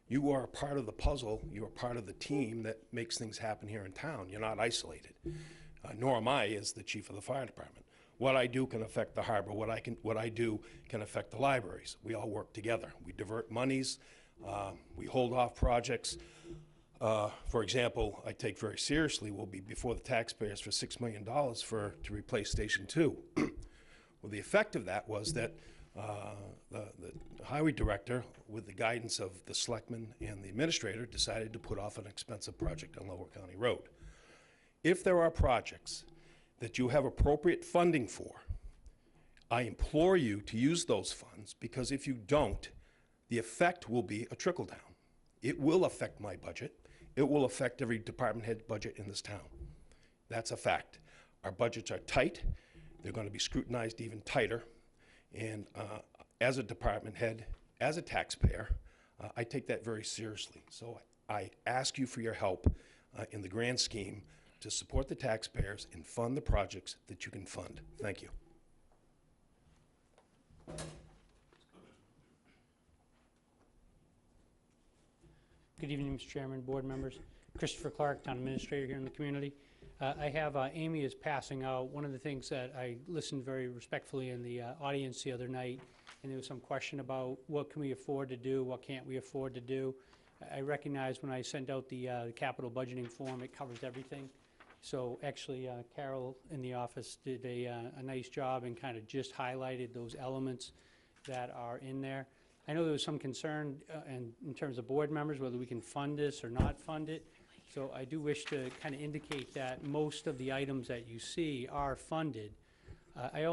you are a part of the puzzle, you are part of the team that makes things happen here in town. You're not isolated. Nor am I as the chief of the fire department. What I do can affect the harbor. What I do can affect the libraries. We all work together. We divert monies. We hold off projects. For example, I take very seriously, we'll be before the taxpayers for $6 million to replace Station 2. Well, the effect of that was that the highway director, with the guidance of the selectman and the administrator, decided to put off an expensive project on Lower County Road. If there are projects that you have appropriate funding for, I implore you to use those funds, because if you don't, the effect will be a trickle down. It will affect my budget. It will affect every department head budget in this town. That's a fact. Our budgets are tight. They're going to be scrutinized even tighter. And as a department head, as a taxpayer, I take that very seriously. So I ask you for your help in the grand scheme to support the taxpayers and fund the projects that you can fund. Thank you. Good evening, Mr. Chairman, board members. Christopher Clark, Town Administrator here in the community. I have Amy is passing out. One of the things that I listened very respectfully in the audience the other night, and there was some question about what can we afford to do, what can't we afford to do. I recognize when I sent out the capital budgeting form, it covers everything. So actually, Carol in the office did a nice job and kind of just highlighted those elements that are in there. I know there was some concern in terms of board members, whether we can fund this or not fund it. So I do wish to kind of indicate that most of the items that you see are funded. I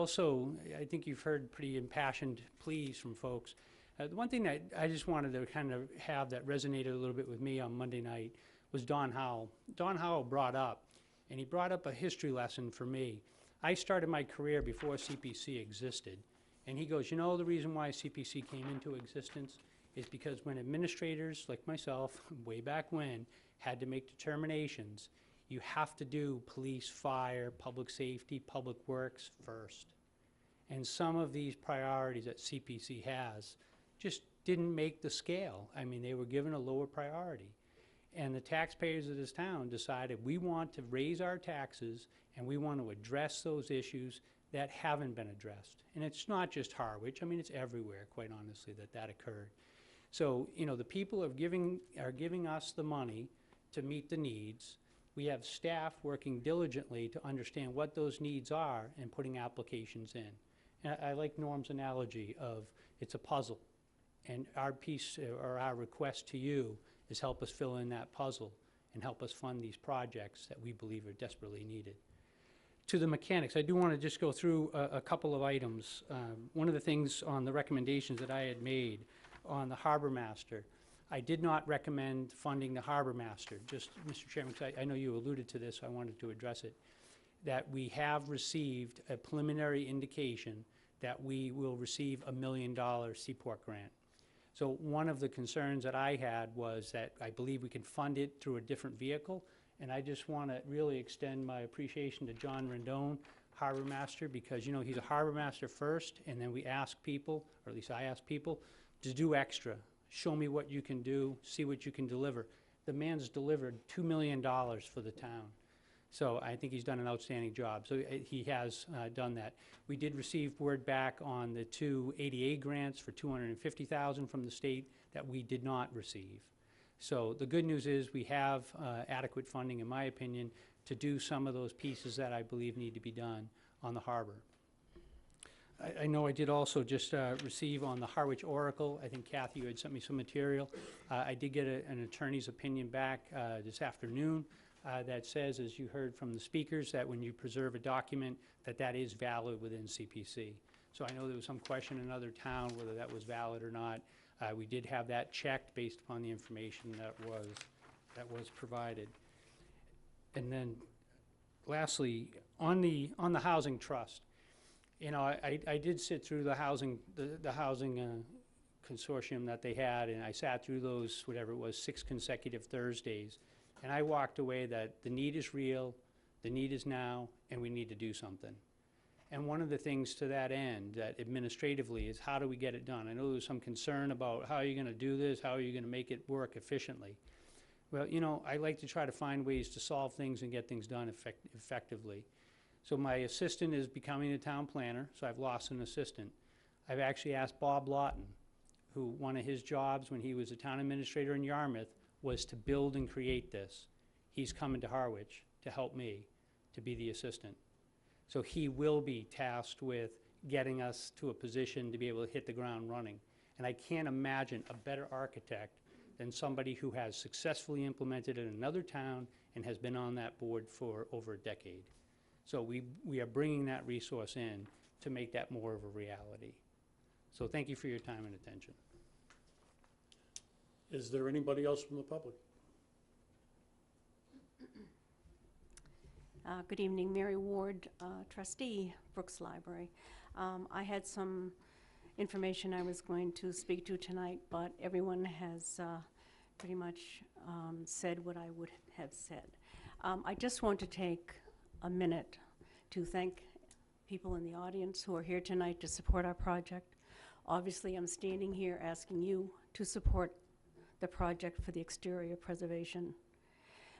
think you've heard pretty impassioned pleas from folks. The one thing that I just wanted to kind of have that resonated a little bit with me on Monday night was Don Howell. Don Howell brought up, and he brought up a history lesson for me. I started my career before CPC existed. And he goes, you know, the reason why CPC came into existence is because when administrators like myself, way back when, had to make determinations, you have to do police, fire, public safety, public works first. And some of these priorities that CPC has just didn't make the scale. I mean, they were given a lower priority. And the taxpayers of this town decided we want to raise our taxes and we want to address those issues that haven't been addressed. And it's not just Harwich. I mean, it's everywhere, quite honestly, that occurred. So, you know, the people are giving us the money to meet the needs. We have staff working diligently to understand what those needs are and putting applications in. And I like Norm's analogy of it's a puzzle. And our piece, or our request to you, is help us fill in that puzzle and help us fund these projects that we believe are desperately needed. To the mechanics, I do want to just go through a couple of items. One of the things on the recommendations that I had made on the harbor master, I did not recommend funding the harbor master. Just, Mr. Chairman, because I know you alluded to this, I wanted to address it, that we have received a preliminary indication that we will receive $1 million Seaport grant. So one of the concerns that I had was that I believe we can fund it through a different vehicle. And I just want to really extend my appreciation to John Rendon, Harbor Master, because, you know, he's a Harbor Master first, and then we ask people, or at least I ask people, to do extra. Show me what you can do, see what you can deliver. The man's delivered $2 million for the town. So I think he's done an outstanding job. So he has done that. We did receive word back on the 2 ADA grants for $250,000 from the state that we did not receive. So the good news is we have adequate funding, in my opinion, to do some of those pieces that I believe need to be done on the harbor. I know I did also just receive on the Harwich Oracle. I think Kathy, you had sent me some material. I did get an attorney's opinion back this afternoon that says, as you heard from the speakers, that when you preserve a document, that is valid within CPC. So I know there was some question in another town whether that was valid or not. We did have that checked based upon the information that was provided. And then lastly, on the housing trust, you know, I did sit through the housing consortium that they had, and I sat through those, whatever it was, 6 consecutive Thursdays, and I walked away that the need is real, the need is now, and we need to do something. And one of the things to that end, that administratively, is how do we get it done? I know there's some concern about how are you going to do this, how are you going to make it work efficiently. Well, you know, I like to try to find ways to solve things and get things done effectively. So my assistant is becoming a town planner, so I've lost an assistant. I've actually asked Bob Lawton, who one of his jobs when he was a town administrator in Yarmouth was to build and create this. He's coming to Harwich to help me to be the assistant. So he will be tasked with getting us to a position to be able to hit the ground running. And I can't imagine a better architect than somebody who has successfully implemented it in another town and has been on that board for over a decade. So we are bringing that resource in to make that more of a reality. So thank you for your time and attention. Is there anybody else from the public? Good evening, Mary Ward, trustee, Brooks Library. I had some information I was going to speak to tonight, but everyone has pretty much said what I would have said. I just want to take a minute to thank people in the audience who are here tonight to support our project. Obviously, I'm standing here asking you to support the project for the exterior preservation.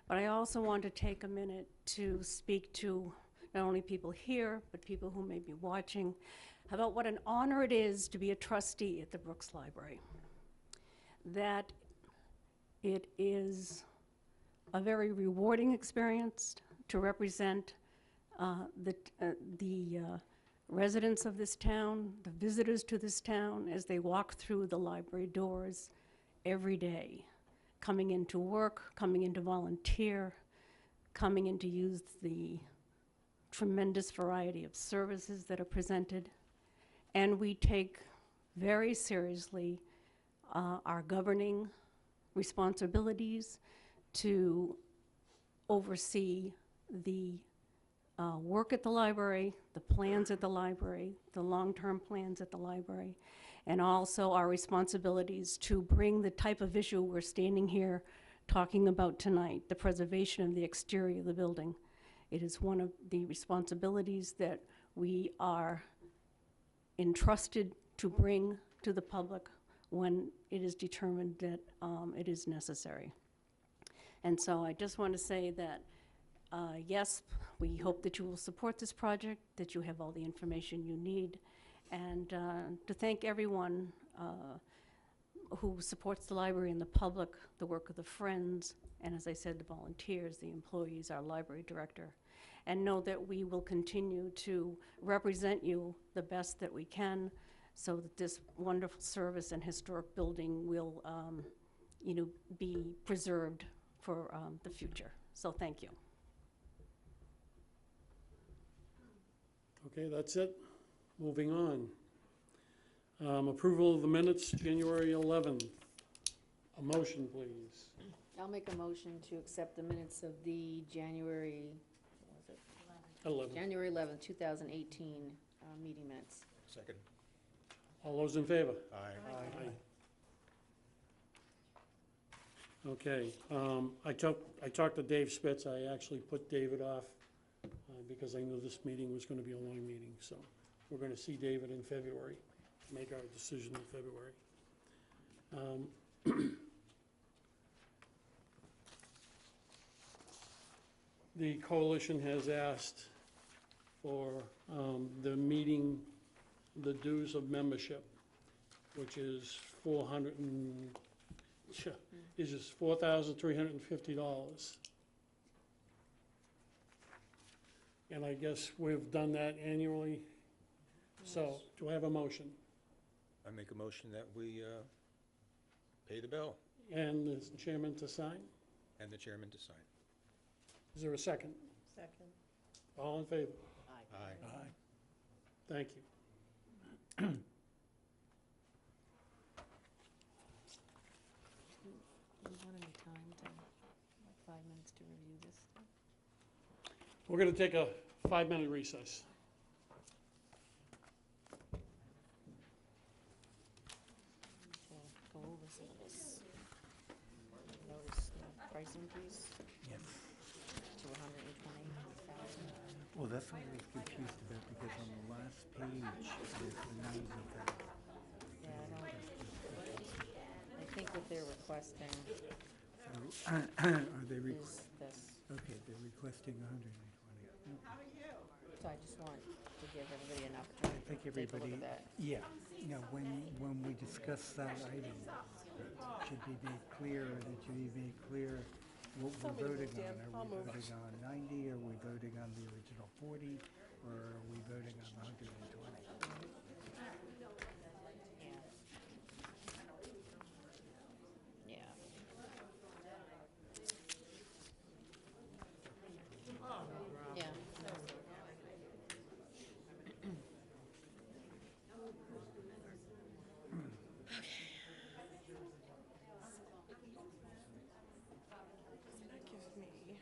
But I also want to take a minute to speak to not only people here, but people who may be watching, about what an honor it is to be a trustee at the Brooks Library. That it is a very rewarding experience to represent the residents of this town, the visitors to this town, as they walk through the library doors every day, coming in to work, coming in to volunteer, coming in to use the tremendous variety of services that are presented. And we take very seriously our governing responsibilities to oversee the work at the library, the plans at the library, the long-term plans at the library, and also our responsibilities to bring the type of issue we're standing here talking about tonight, the preservation of the exterior of the building. It is one of the responsibilities that we are entrusted to bring to the public when it is determined that it is necessary. And so I just want to say that yes, we hope that you will support this project, that you have all the information you need, and to thank everyone who supports the library and the public, the work of the Friends, and as I said, the volunteers, the employees, our library director, and know that we will continue to represent you the best that we can so that this wonderful service and historic building will be preserved for the future. So thank you. Okay, that's it. Moving on. Approval of the minutes, January 11th. A motion, please. I'll make a motion to accept the minutes of the January, what was it? 11th. January 11th, 2018 meeting minutes. Second. All those in favor? Aye. Okay, I talked to Dave Spitz. I actually put David off because I knew this meeting was going to be a long meeting. So we're going to see David in February, make our decision in February. The coalition has asked for the meeting, the dues of membership, which is is just $4,350. And I guess we've done that annually. So, do I have a motion? I make a motion that we pay the bill And the chairman to sign? and the chairman to sign. Is there a second? Second. All in favor? Aye. Aye. Thank you. Do you want any time to, like 5 minutes to review this stuff? We're going to take a 5-minute recess. To go over some of this. Notice the price increase Yes. to 120,000. Well, that's what I was confused about, because on the last page, there's the 90,000. Yeah, I think what they're requesting So, are they is this. okay, they're requesting 120. So I just want to give everybody an opportunity I think to take a look everybody, at that. yeah, when we discuss that item, it should be made clear, and it should be made clear what Tell me to we're move, voting Dan. on. I'll Are we move. voting on 90, are we voting on the original 40, or are we voting on 120? Yeah. Yeah. That gives me.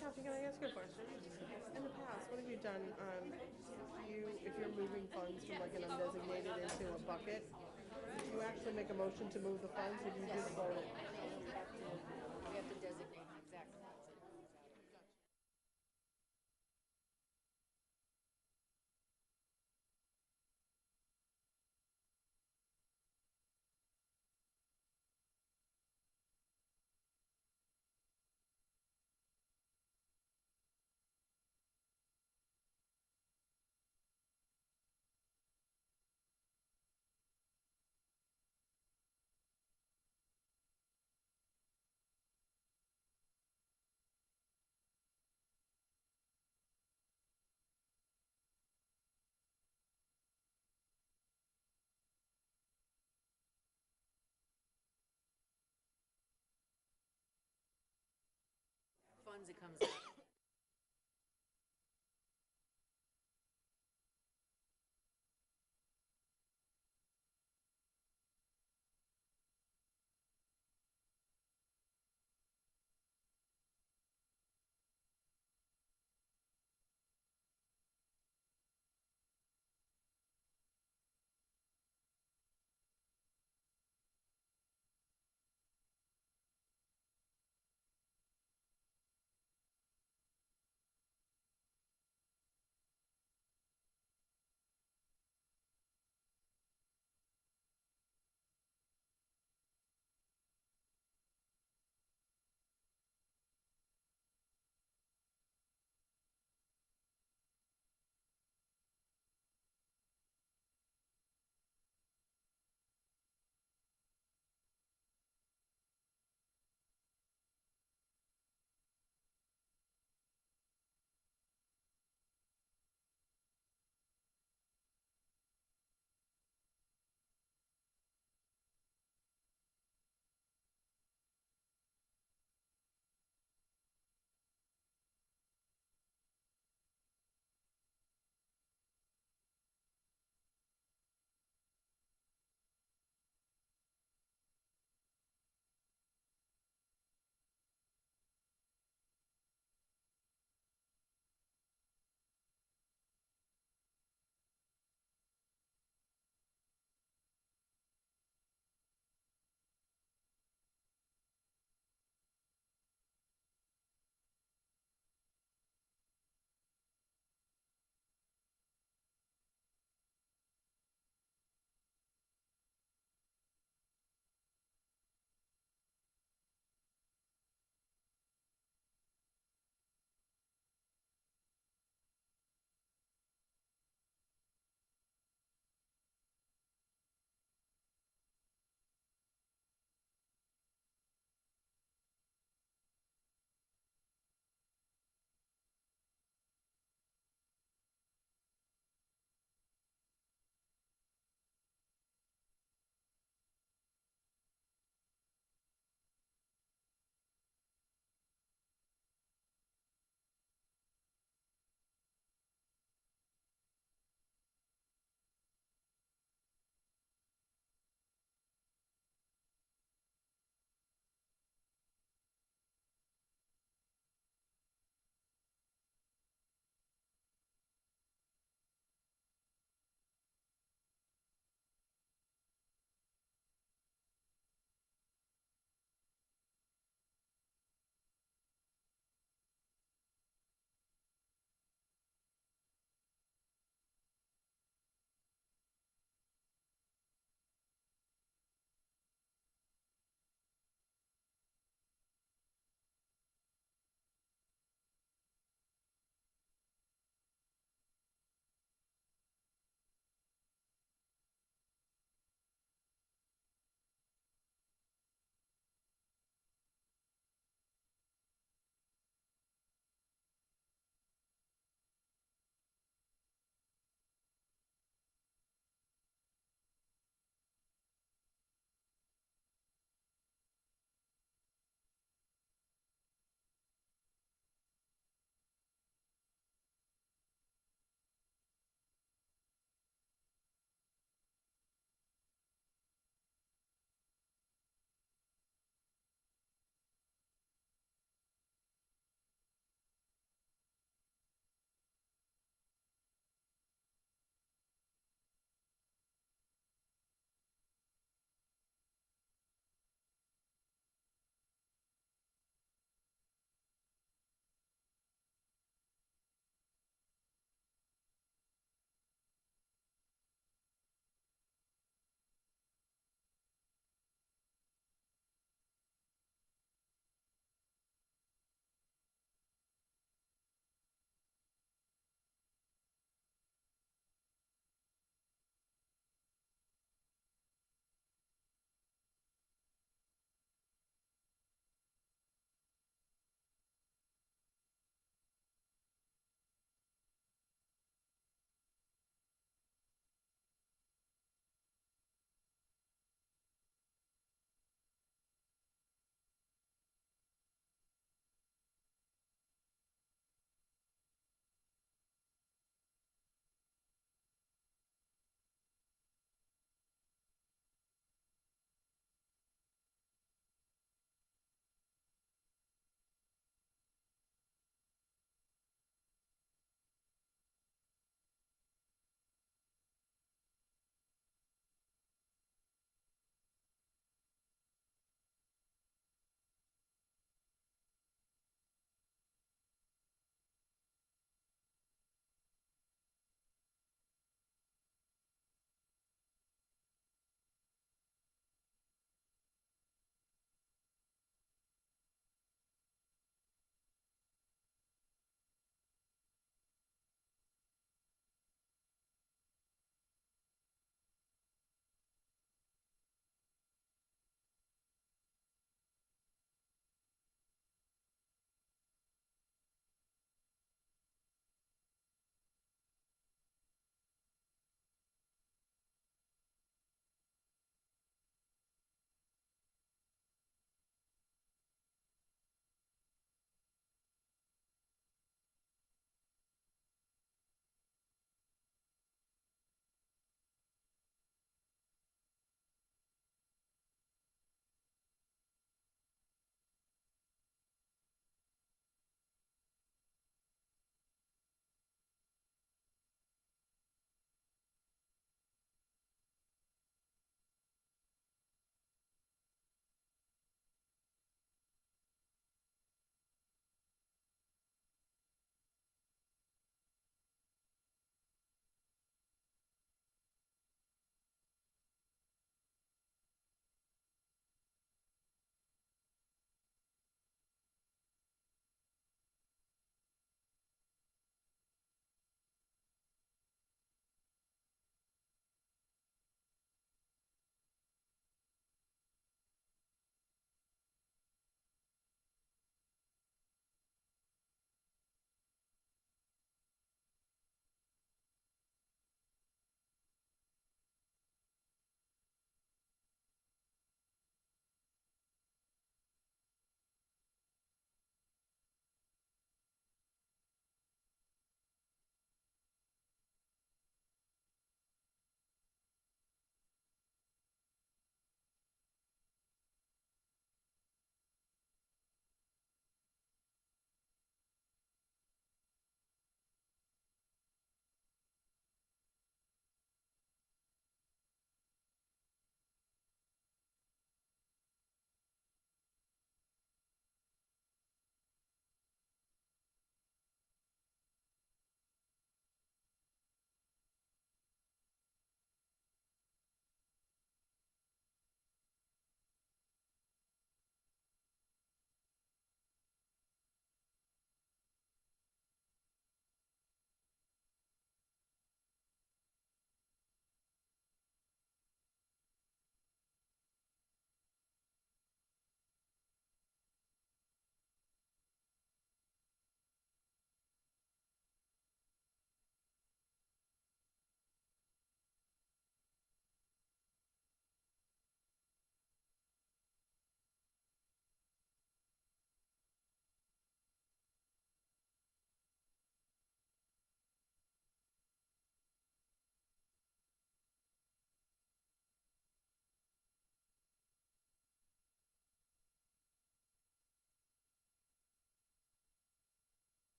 Kathy, can I ask you a question? In the past, what have you done, if you're moving funds from like an undesignated into a bucket, did you actually make a motion to move the funds, or did you just vote it? We have to designate the exact funds. Funds it comes out.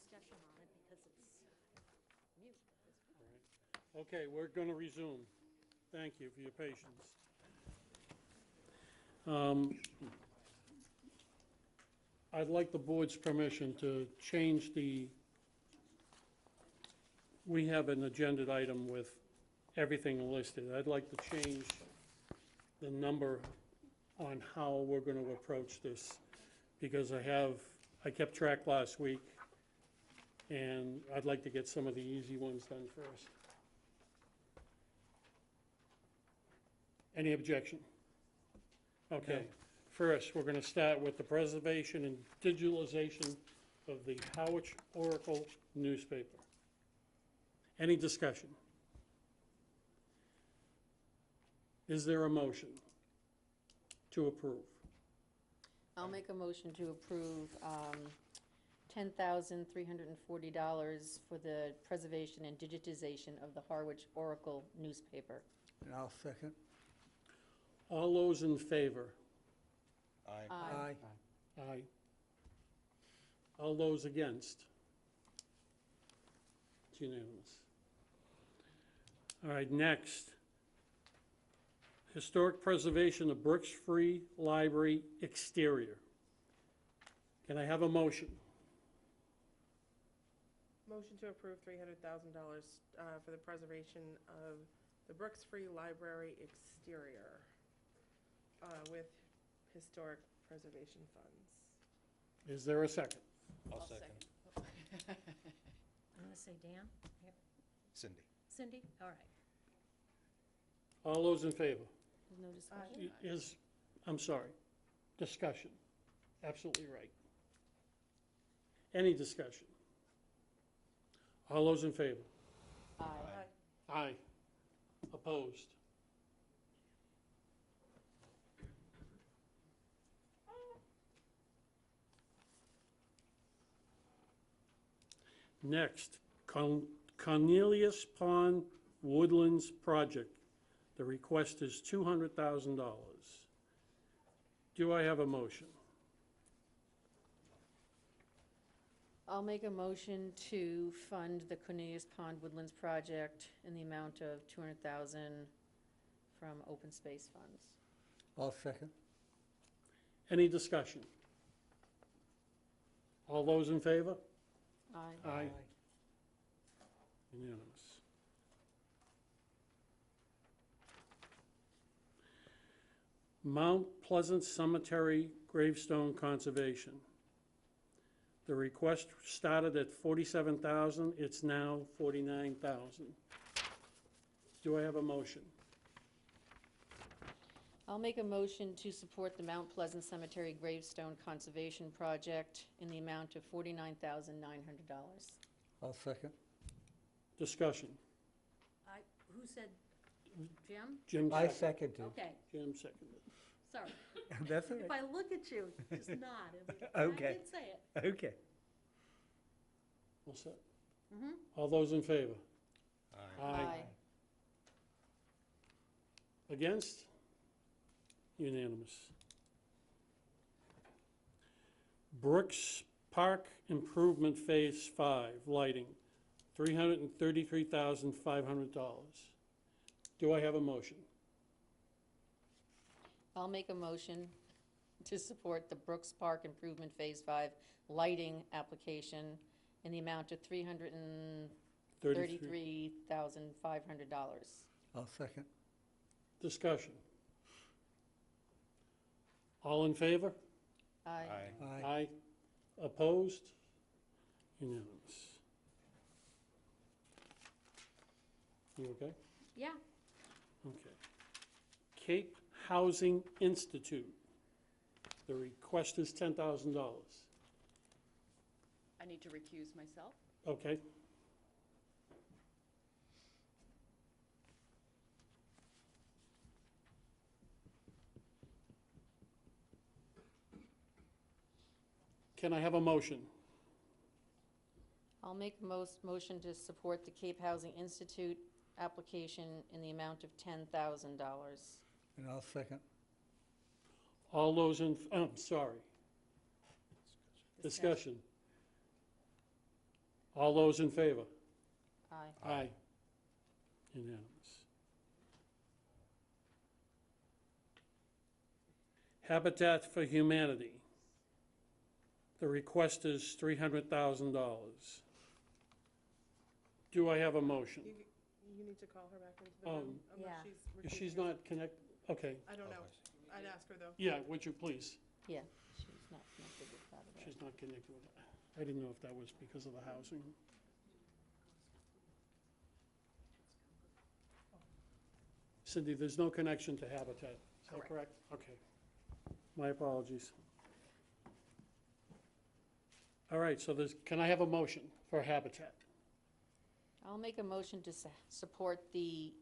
discussion on it because it's mute at this point. Okay, we're going to resume. Thank you for your patience. I'd like the board's permission to change we have an agenda item with everything listed. I'd like to change the number on how we're going to approach this, because I kept track last week, and I'd like to get some of the easy ones done first. Any objection? Okay. First, we're going to start with the preservation and digitalization of the Harwich Oracle newspaper. Any discussion? Is there a motion to approve? I'll make a motion to approve $10,340 for the preservation and digitization of the Harwich Oracle newspaper. And I'll second. All those in favor? Aye. Aye. Aye. All those against? It's unanimous. All right, next. Historic preservation of Brooks Free Library exterior. Can I have a motion? Motion to approve $300,000 for the preservation of the Brooks Free Library exterior with historic preservation funds. Is there a second? I'll second. I'm going to say Dan. Yep. Cindy. Cindy? All right. All those in favor? There's no discussion? I'm sorry, discussion. Absolutely right. Any discussion? All those in favor? Aye. Aye. Opposed? Next, Cornelius Pond Woodlands Project. The request is $200,000. Do I have a motion? I'll make a motion to fund the Cornelius Pond Woodlands project in the amount of $200,000 from open space funds. I'll second. Any discussion? All those in favor? Aye. Aye. Unanimous. Mount Pleasant Cemetery Gravestone Conservation. The request started at $47,000, it's now $49,000. Do I have a motion? I'll make a motion to support the Mount Pleasant Cemetery Gravestone Conservation Project in the amount of $49,900. I'll second. Discussion. Who said, Jim? Jim I seconded. seconded. Okay, Jim seconded. sorry. That's all right. If I look at you, just nod. Okay. I did say it. Okay. All set? Mm-hmm. All those in favor? Aye. Against? Unanimous. Brooks Park Improvement Phase 5, lighting, $333,500. Do I have a motion? I'll make a motion to support the Brooks Park Improvement Phase 5 lighting application in the amount of $333,500. I'll second. Discussion. All in favor? Aye. Aye. Aye. Opposed? Unanimous. You okay? Yeah. Okay. Cape Housing Institute. The request is $10,000. I need to recuse myself. Okay. Can I have a motion? I'll make a motion to support the Cape Housing Institute application in the amount of $10,000. And I'll second. All those in, sorry. Discussion. All those in favor? Aye. Aye. Unanimous. Habitat for Humanity. The request is $300,000. Do I have a motion? You need to call her back into the room unless Yeah. she's If she's recusing not connect, okay. herself. I don't know. I'd ask her though. Yeah, would you please? Yeah, she's not connected with that at all. She's not connected with that. I didn't know if that was because of the housing. Cindy, there's no connection to Habitat, is that correct? Okay. My apologies. All right, so can I have a motion for Habitat? I'll make a motion to support the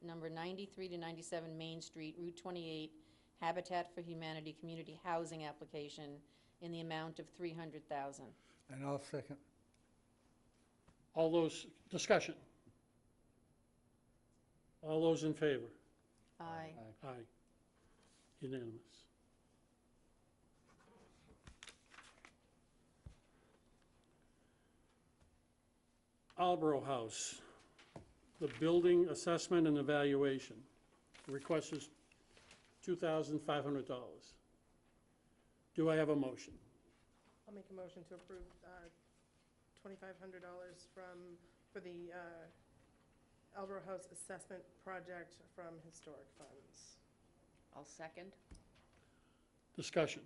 number 93 to 97 Main Street, Route 28, Habitat for Humanity Community Housing application in the amount of $300,000. And I'll second. All those, discussion? All those in favor? Aye. Aye. Unanimous. Albro House, the building assessment and evaluation. The request is $2,500. Do I have a motion? I'll make a motion to approve $2,500 for the Albro House Assessment Project from Historic Funds. I'll second. Discussion.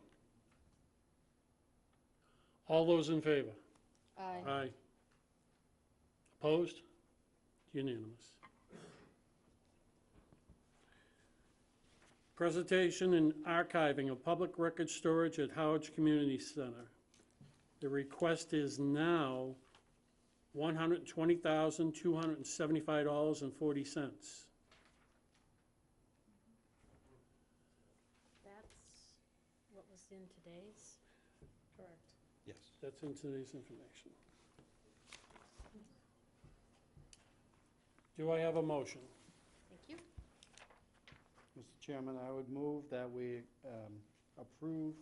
All those in favor? Aye. Aye. Opposed? Unanimous. Presentation and archiving of public record storage at Harwich Community Center. The request is now $120,275.40. That's what was in today's? Correct. Yes. That's in today's information. Do I have a motion? Thank you. Mr. Chairman, I would move that we approve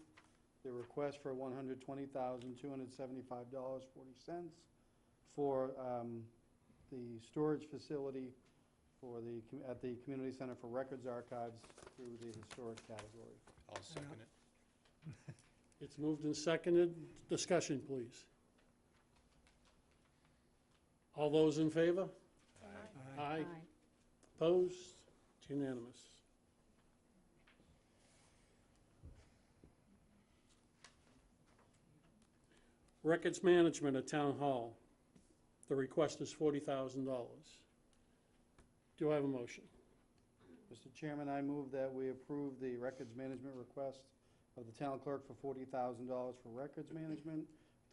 the request for $120,275.40 for the storage facility at the Community Center for Records Archives through the historic category. I'll second it. It's moved and seconded. Discussion, please. All those in favor? Aye. Opposed? It's unanimous. Records management at Town Hall. The request is $40,000. Do I have a motion? Mr. Chairman, I move that we approve the records management request of the town clerk for $40,000 for records management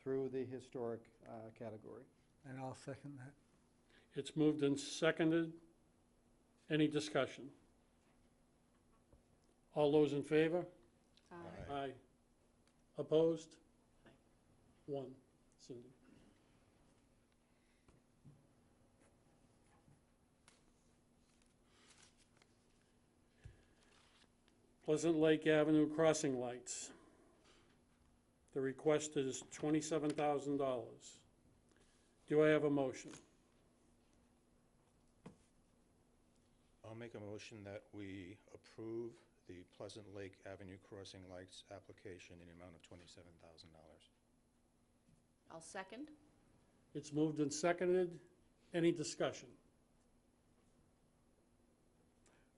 through the historic category. And I'll second that. It's moved and seconded. Any discussion? All those in favor? Aye. Aye. Opposed? One. Cindy. Pleasant Lake Avenue crossing lights. The request is $27,000. Do I have a motion? I'll make a motion that we approve the Pleasant Lake Avenue Crossing Lights application in the amount of $27,000. I'll second. It's moved and seconded. Any discussion?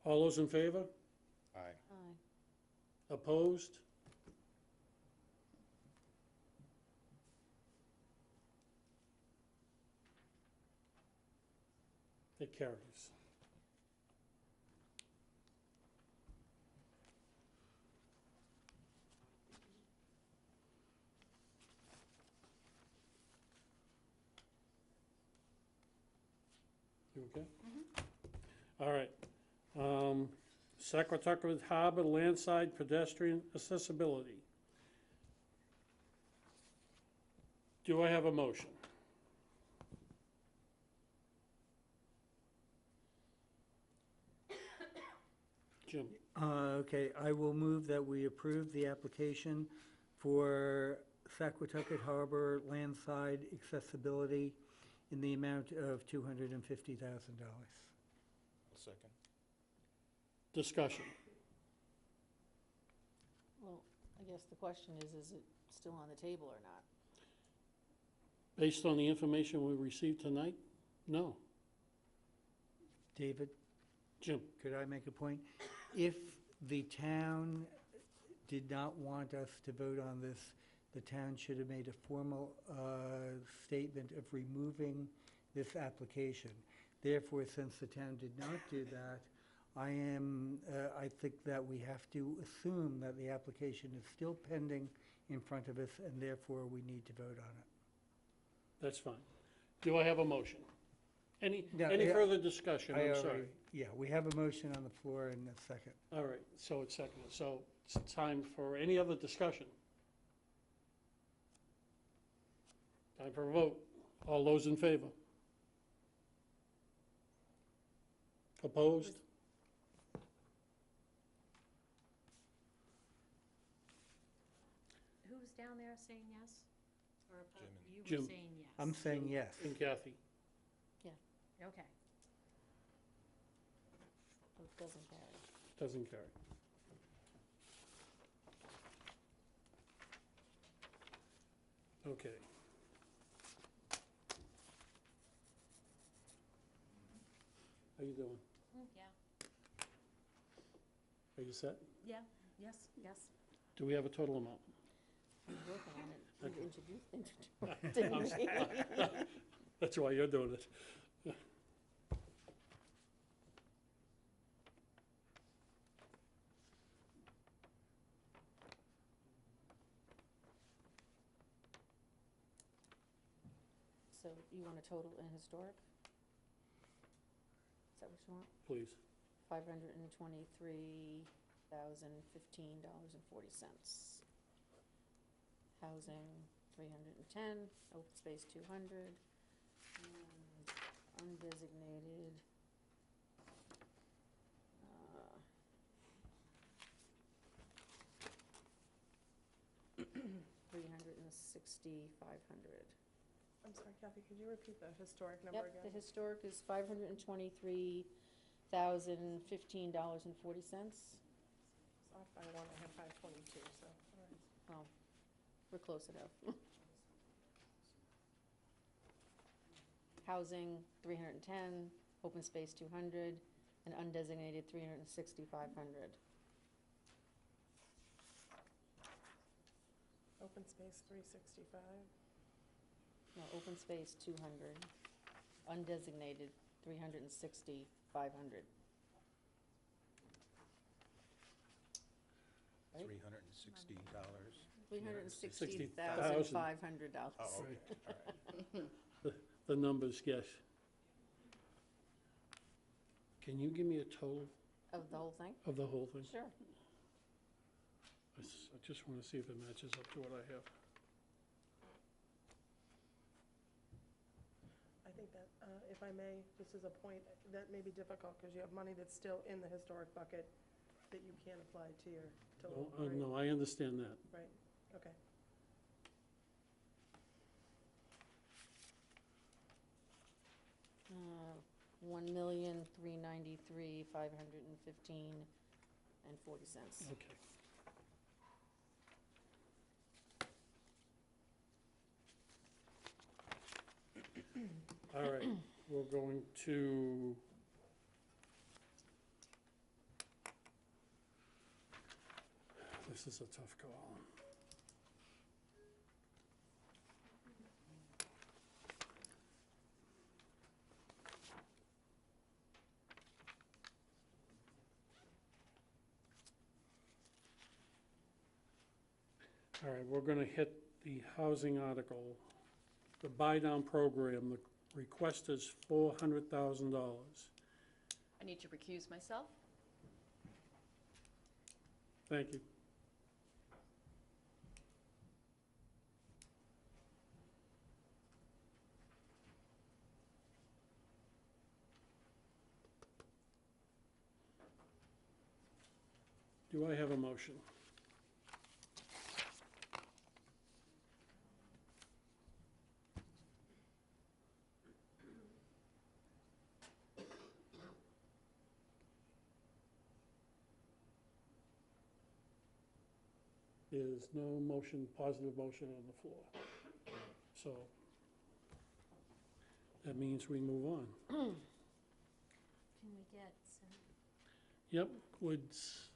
All those in favor? Aye. Aye. Opposed? It carries. You okay? All right. Secretariat Harbor Landside Pedestrian Accessibility. Do I have a motion? Jim? Okay, I will move that we approve the application for Saquatucket Harbor landside accessibility in the amount of $250,000. Second. Discussion. Well, I guess the question is it still on the table or not? Based on the information we received tonight, no. David, Jim? could I make a point? If the town did not want us to vote on this, the town should have made a formal statement of removing this application. Therefore, since the town did not do that, I think that we have to assume that the application is still pending in front of us, and therefore we need to vote on it. That's fine. Do I have a motion? Any No, further discussion? I'm sorry. Yeah, we have a motion on the floor and a second. All right, so it's seconded. So it's time for any other discussion. Time for a vote. All those in favor? Opposed? Who's down there saying yes? Or you Jim. were saying yes? I'm saying yes. And Kathy? Okay. It doesn't carry. Doesn't carry. Okay. How you doing? Yeah. Are you set? Yeah, yes, yes. Do we have a total amount? I'm working on it. Okay. You introduced me. That's why you're doing it. So you want a total in historic? Is that what you want? Please. $523,015.40. Housing, 310, open space, 200, and undesignated, 360,500. I'm sorry, Kathy, could you repeat the historic number Yep, the again? historic is $523,015.40. It's off by one, I have 522, so, all right. Oh, we're close enough. Housing, 310, open space, 200, and undesignated, 360,500. Open space, 365. No, open space, 200, undesignated, 360,500. Right? $360. $360,500. Oh, okay, all right. The numbers, yes. Can you give me a total Of the whole thing? of the whole thing? Sure. I just want to see if it matches up to what I have. I think that, if I may, just as a point, that may be difficult because you have money that's still in the historic bucket that you can't apply to your total, Oh, right? no, I understand that. Right, okay. $1,393,515.40. Okay. All right, we're going to this is a tough call. All right, we're going to hit the housing article. The buy-down program, the request is $400,000. I need to recuse myself. Thank you. Do I have a motion? There's no motion, positive motion on the floor. So that means we move on. Can we get some? Yep, Woods.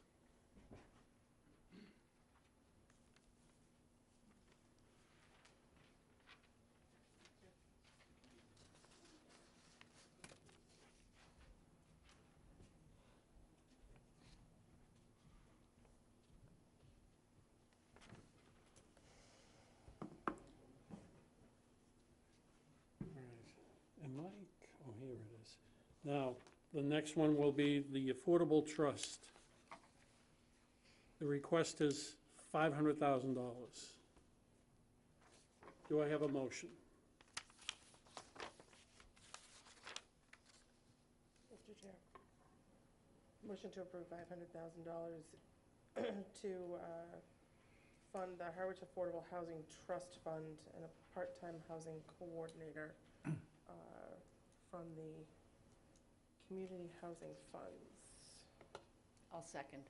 And Mike, oh, here it is. Now, the next one will be the Affordable Trust. The request is $500,000. Do I have a motion? Mr. Chair. Motion to approve $500,000 to fund the Harwich Affordable Housing Trust Fund and a part-time housing coordinator from the community housing funds. I'll second.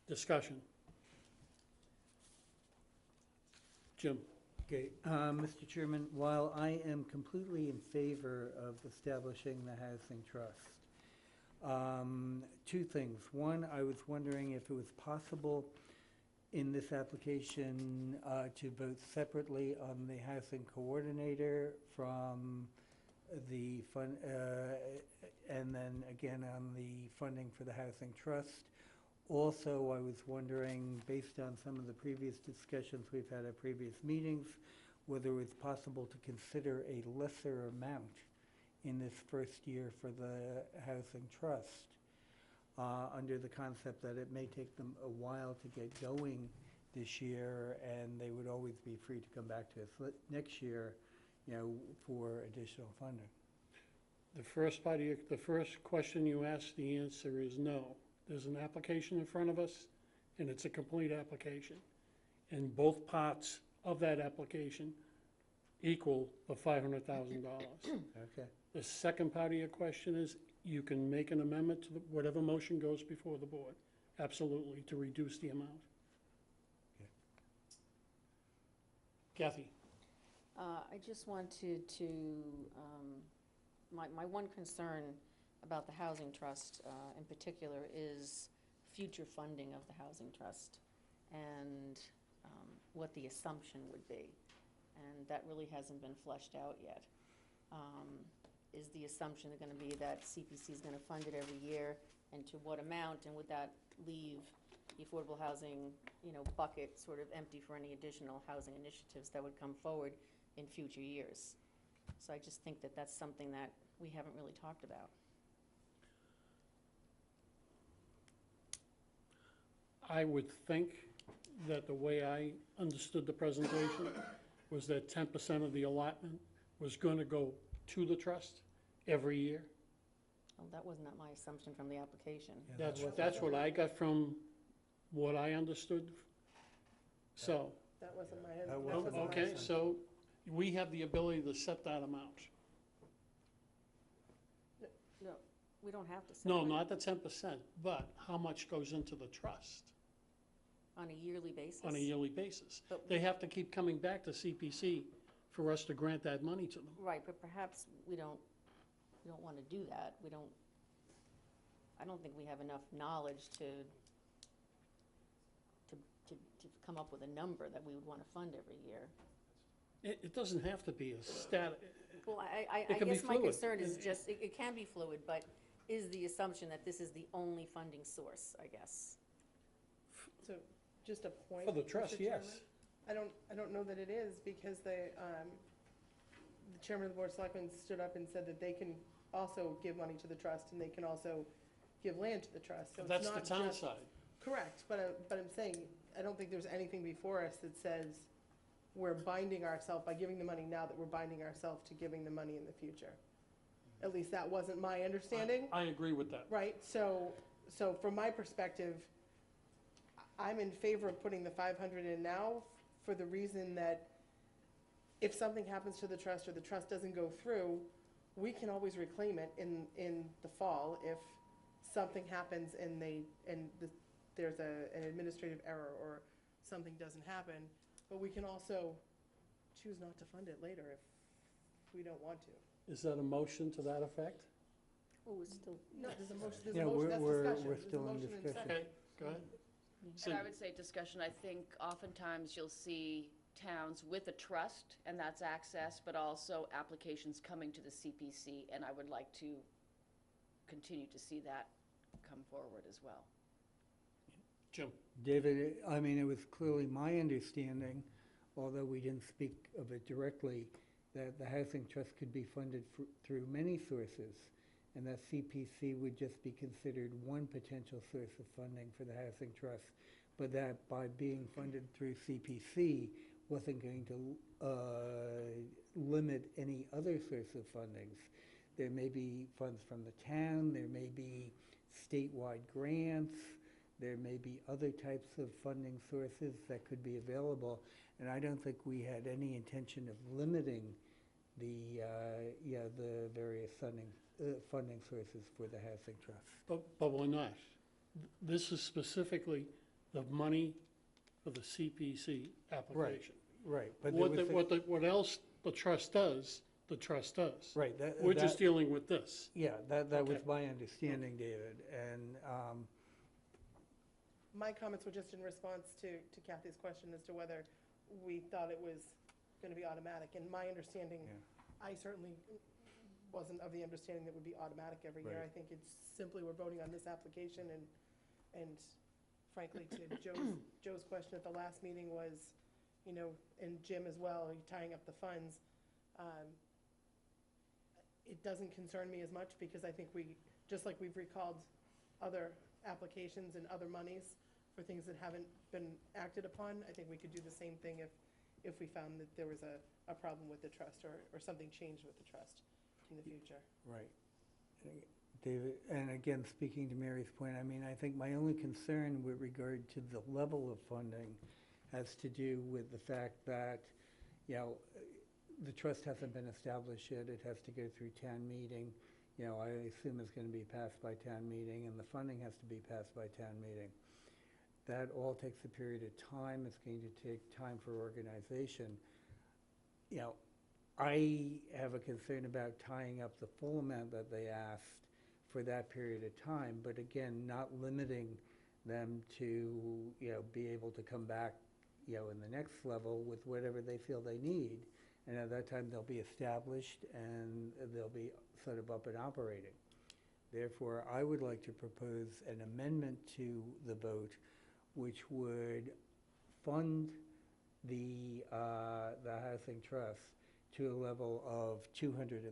Discussion. Jim? Okay, Mr. Chairman, while I am completely in favor of establishing the housing trust, two things. One, I was wondering if it was possible in this application to vote separately on the housing coordinator from the fund, and then again on the funding for the housing trust. Also, I was wondering, based on some of the previous discussions we've had at previous meetings, whether it was possible to consider a lesser amount in this first year for the housing trust, under the concept that it may take them a while to get going this year, and they would always be free to come back to us next year, for additional funding. The first question you asked, the answer is no. There's an application in front of us, and it's a complete application. And both parts of that application equal the $500,000. Okay. The second part of your question is, you can make an amendment to whatever motion goes before the board, absolutely, to reduce the amount. Okay. Kathy? I just wanted to, my one concern about the Housing Trust in particular is future funding of the Housing Trust and what the assumption would be. And that really hasn't been fleshed out yet. Is the assumption going to be that CPC is going to fund it every year, and to what amount, and would that leave the affordable housing, bucket sort of empty for any additional housing initiatives that would come forward in future years? So I just think that that's something that we haven't really talked about. I would think that the way I understood the presentation was that 10% of the allotment was going to go to the trust every year. Well, that was not my assumption from the application. Yeah, That's what I got from what I understood. So, That wasn't my, That that wasn't wasn't my okay, assumption. so we have the ability to set that amount. No, we don't have to set No, it not the 10%, but how much goes into the trust on a yearly basis. on a yearly basis. But They have to keep coming back to CPC for us to grant that money to them. Right, but perhaps we don't want to do that. I don't think we have enough knowledge to come up with a number that we would want to fund every year. It doesn't have to be a stat. Well, I It can be guess my fluid. concern is just, it can be fluid, but is the assumption that this is the only funding source, I guess? So, just a point. For the Mr. trust, yes. Chairman. I don't know that it is, because the chairman of the board of selectmen stood up and said that they can also give money to the trust, and they can also give land to the trust. So it's That's the not town just- side. Correct, but I'm saying, I don't think there's anything before us that says we're binding ourselves, by giving the money now, that we're binding ourselves to giving the money in the future. At least that wasn't my understanding. I agree with that. Right, so from my perspective, I'm in favor of putting the 500 in now, for the reason that if something happens to the trust, or the trust doesn't go through, we can always reclaim it in the fall if something happens and there's an administrative error or something doesn't happen, but we can also choose not to fund it later if we don't want to. Is that a motion to that effect? Oh, it's still. No, there's a motion, Yeah, that's we're discussion. we're There's a still in motion and discussion. second. Go ahead. And I would say discussion, I think oftentimes you'll see towns with a trust, and that's access, but also applications coming to the CPC, and I would like to continue to see that come forward as well. Jim? David, I mean, it was clearly my understanding, although we didn't speak of it directly, that the housing trust could be funded through many sources, and that CPC would just be considered one potential source of funding for the housing trust, but that by being funded through CPC wasn't going to limit any other source of fundings. There may be funds from the town, there may be statewide grants, there may be other types of funding sources that could be available, and I don't think we had any intention of limiting the various funding sources for the housing trust. But we're not. This is specifically the money for the CPC application. Right. But What else the trust does, the trust does. Right. We're just dealing with this. Yeah, that was Okay. my understanding, David, and My comments were just in response to Kathy's question as to whether we thought it was going to be automatic. And my understanding, I certainly wasn't of the understanding that it would be automatic every year. Right. I think it's simply we're voting on this application, and frankly, to Joe's question at the last meeting was, and Jim as well, tying up the funds. It doesn't concern me as much because I think just like we've recalled other applications and other monies for things that haven't been acted upon, I think we could do the same thing if we found that there was a problem with the trust or something changed with the trust in the future. right. David, and again, speaking to Mary's point, I mean, I think my only concern with regard to the level of funding has to do with the fact that, the trust hasn't been established yet. It has to go through town meeting. I assume it's going to be passed by town meeting, and the funding has to be passed by town meeting. That all takes a period of time. It's going to take time for organization. I have a concern about tying up the full amount that they asked for that period of time, but again, not limiting them to, be able to come back, in the next level with whatever they feel they need. And at that time, they'll be established and they'll be sort of up and operating. Therefore, I would like to propose an amendment to the vote which would fund the housing trust to a level of $230,000.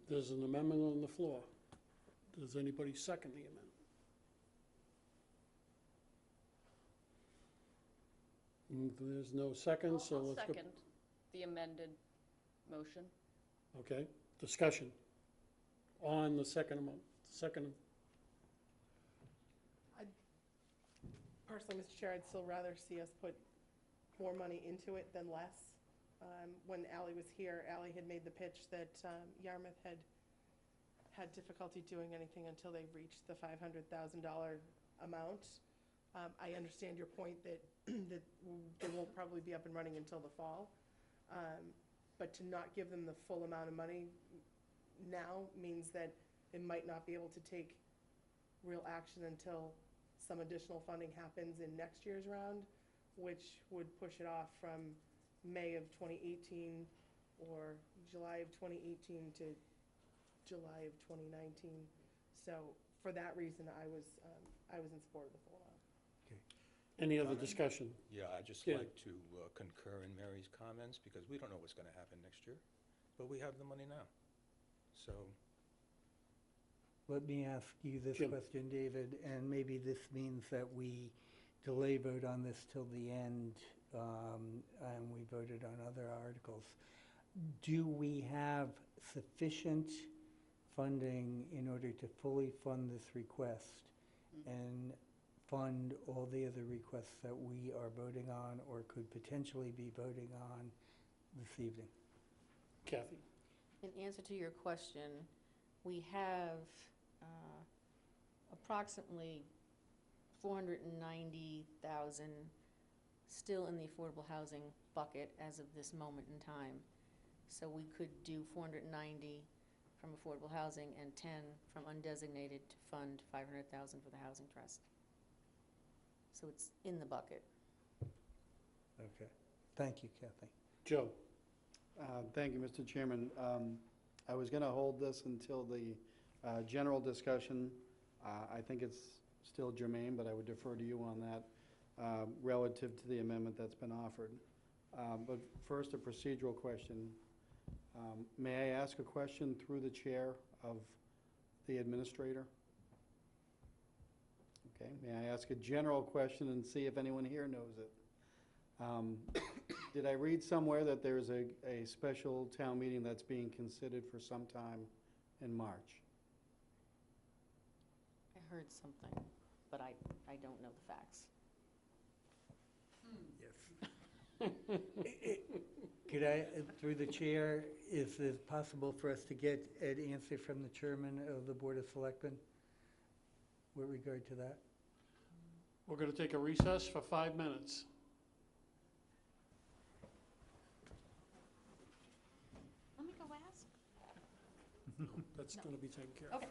There's an amendment on the floor. Does anybody second the amendment? There's no second, so I'll let's go. second the amended motion. Okay, discussion on the second. Personally, Mr. Chair, I'd still rather see us put more money into it than less. When Ally was here, Ally had made the pitch that Yarmouth had difficulty doing anything until they reached the $500,000 amount. I understand your point that they won't probably be up and running until the fall. But to not give them the full amount of money now means that they might not be able to take real action until some additional funding happens in next year's round, which would push it off from May of 2018 or July of 2018 to July of 2019. So for that reason, I was in support of the full amount. Any other discussion? Yeah, I'd just Yeah. like to concur in Mary's comments, because we don't know what's going to happen next year, but we have the money now. So, Let me ask you this Jim. question, David, and maybe this means that we delay vote on this till the end, and we voted on other articles. Do we have sufficient funding in order to fully fund this request and fund all the other requests that we are voting on or could potentially be voting on this evening? Kathy? In answer to your question, We have approximately 490,000 still in the affordable housing bucket as of this moment in time. So we could do 490 from affordable housing and 10 from undesignated to fund 500,000 for the housing trust. So it's in the bucket. Okay. Thank you, Kathy. Joe? Thank you, Mr. Chairman. I was going to hold this until the general discussion. I think it's still germane, but I would defer to you on that relative to the amendment that's been offered. But first, a procedural question. May I ask a question through the chair of the administrator? Okay. May I ask a general question and see if anyone here knows it? Did I read somewhere that there's a special town meeting that's being considered for some time in March? I heard something, but I don't know the facts. Yes. Could I, through the chair, is it possible for us to get an answer from the chairman of the Board of Selectmen with regard to that? We're going to take a recess for 5 minutes. Let me go ask. That's going to be taken care of. Okay.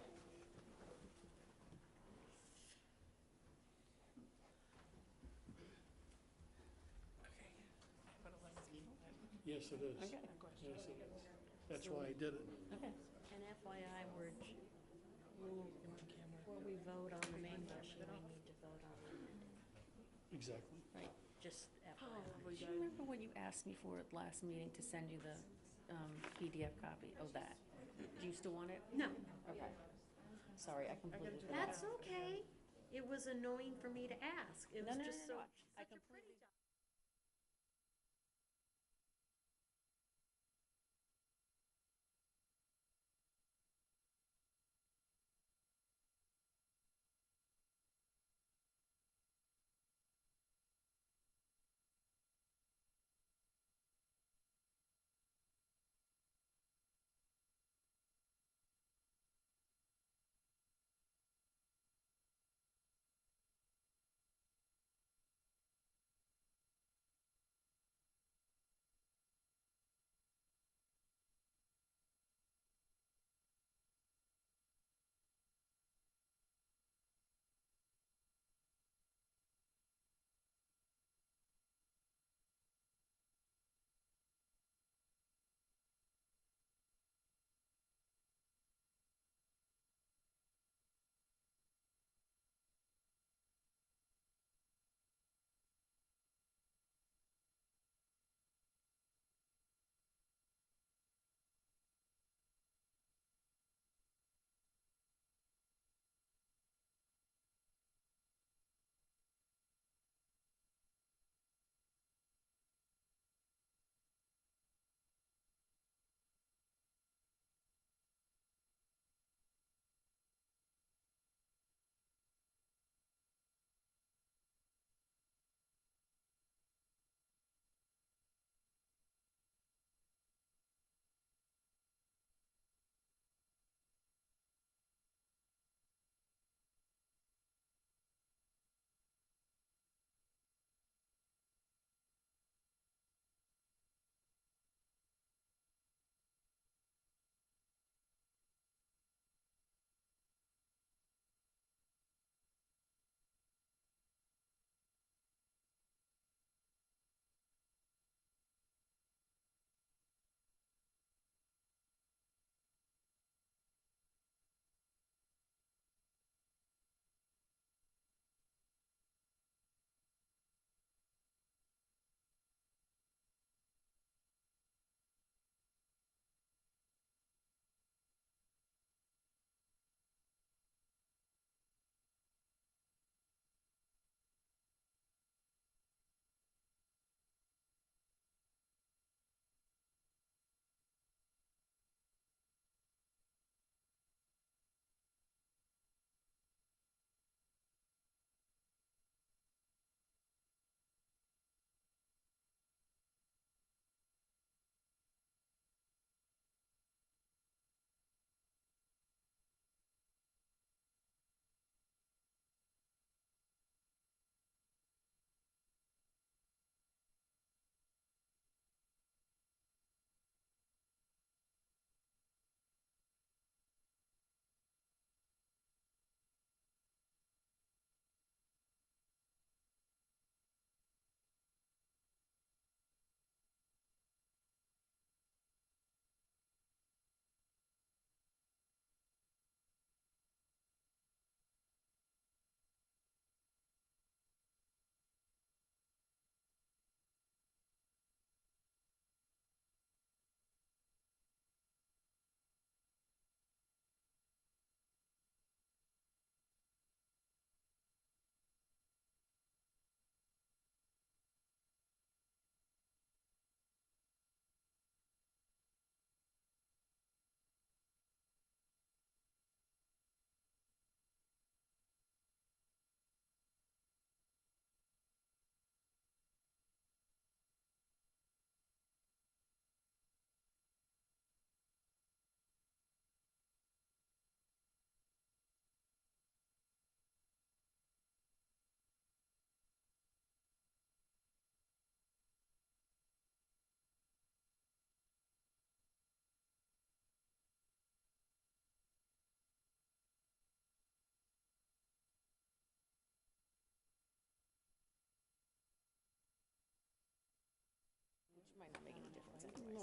Yes, it is. Okay. Yes, it is. That's why I did it. Okay. And FYI, before we vote on the main motion, we need to vote on the amended. Exactly. Right. Just Do FYI. you remember when you asked me for it last meeting to send you the PDF copy of that? Do you still want it? No. Okay. Sorry, I completely forgot. That's okay. It was annoying for me to ask. It No, was no, just no, no. so, I such a pretty completely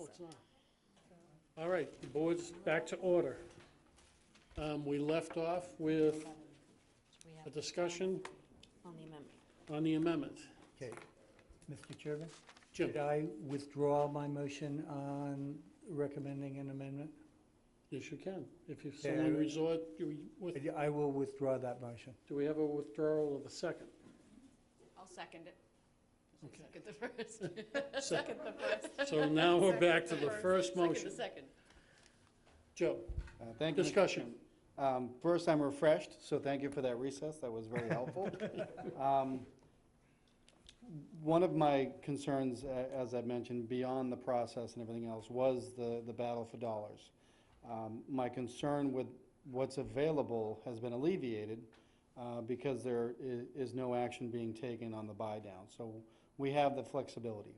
it's not. All right, the board's back to order. We left off with a discussion On the amendment. on the amendment. Okay. Mr. Chairman? Jim? Did I withdraw my motion on recommending an amendment? Yes, you can. If you Yeah, someone I- resort, I will withdraw that motion. do we have a withdrawal of a second? I'll second it. Okay. Second the first. Second the first. So now we're back to Second the the first Second motion. the second. Joe? Thank you, Mr. Discussion. Chairman. First, I'm refreshed, so thank you for that recess. That was very helpful. One of my concerns, as I mentioned, beyond the process and everything else, was the battle for dollars. My concern with what's available has been alleviated because there is no action being taken on the buy-down. So we have the flexibility.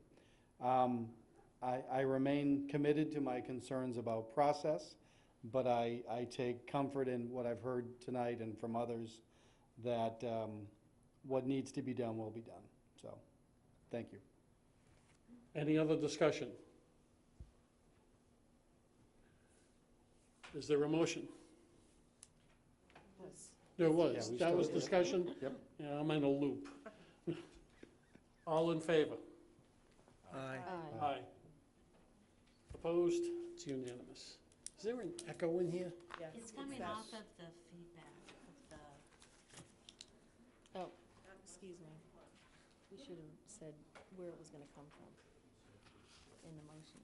I remain committed to my concerns about process, but I take comfort in what I've heard tonight and from others that what needs to be done will be done. So, thank you. Any other discussion? Is there a motion? There was. Yeah, we That was still- discussion? Yep. Yeah, I'm in a loop. All in favor? Aye. Aye. Opposed? It's unanimous. Is there an echo in here? Yes. It's coming Yes. off of the feedback of the, Oh, excuse me. We should have said where it was gonna come from in the motion.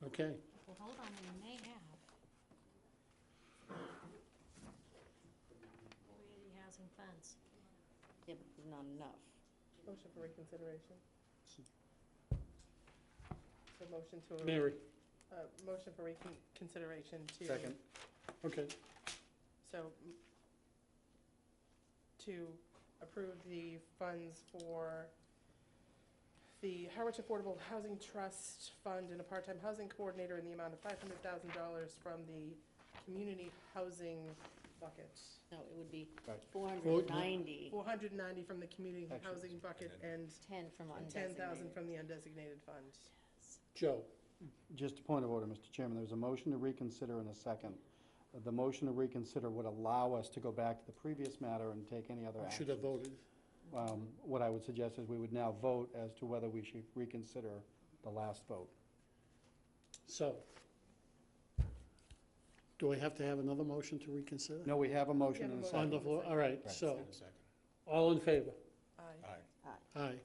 Okay. well, hold on, we may have. Community housing funds. Yeah, but there's not enough. Motion for reconsideration. So motion to. Mary? Motion for reconsideration to. Second. Okay. So, to approve the funds for the Harwich Affordable Housing Trust Fund and a part-time housing coordinator in the amount of $500,000 from the community housing bucket. No, it would be Right. 490, 490 from the community Actually, housing bucket and 10 from 10,000 undesignated. from the undesignated fund. Joe? Just a point of order, Mr. Chairman. There's a motion to reconsider in a second. The motion to reconsider would allow us to go back to the previous matter and take any other I action. should have voted. What I would suggest is we would now vote as to whether we should reconsider the last vote. So, do I have to have another motion to reconsider? No, we have a motion and a On second. the floor, all right, so, In a second. all in favor? Aye. Aye. Aye.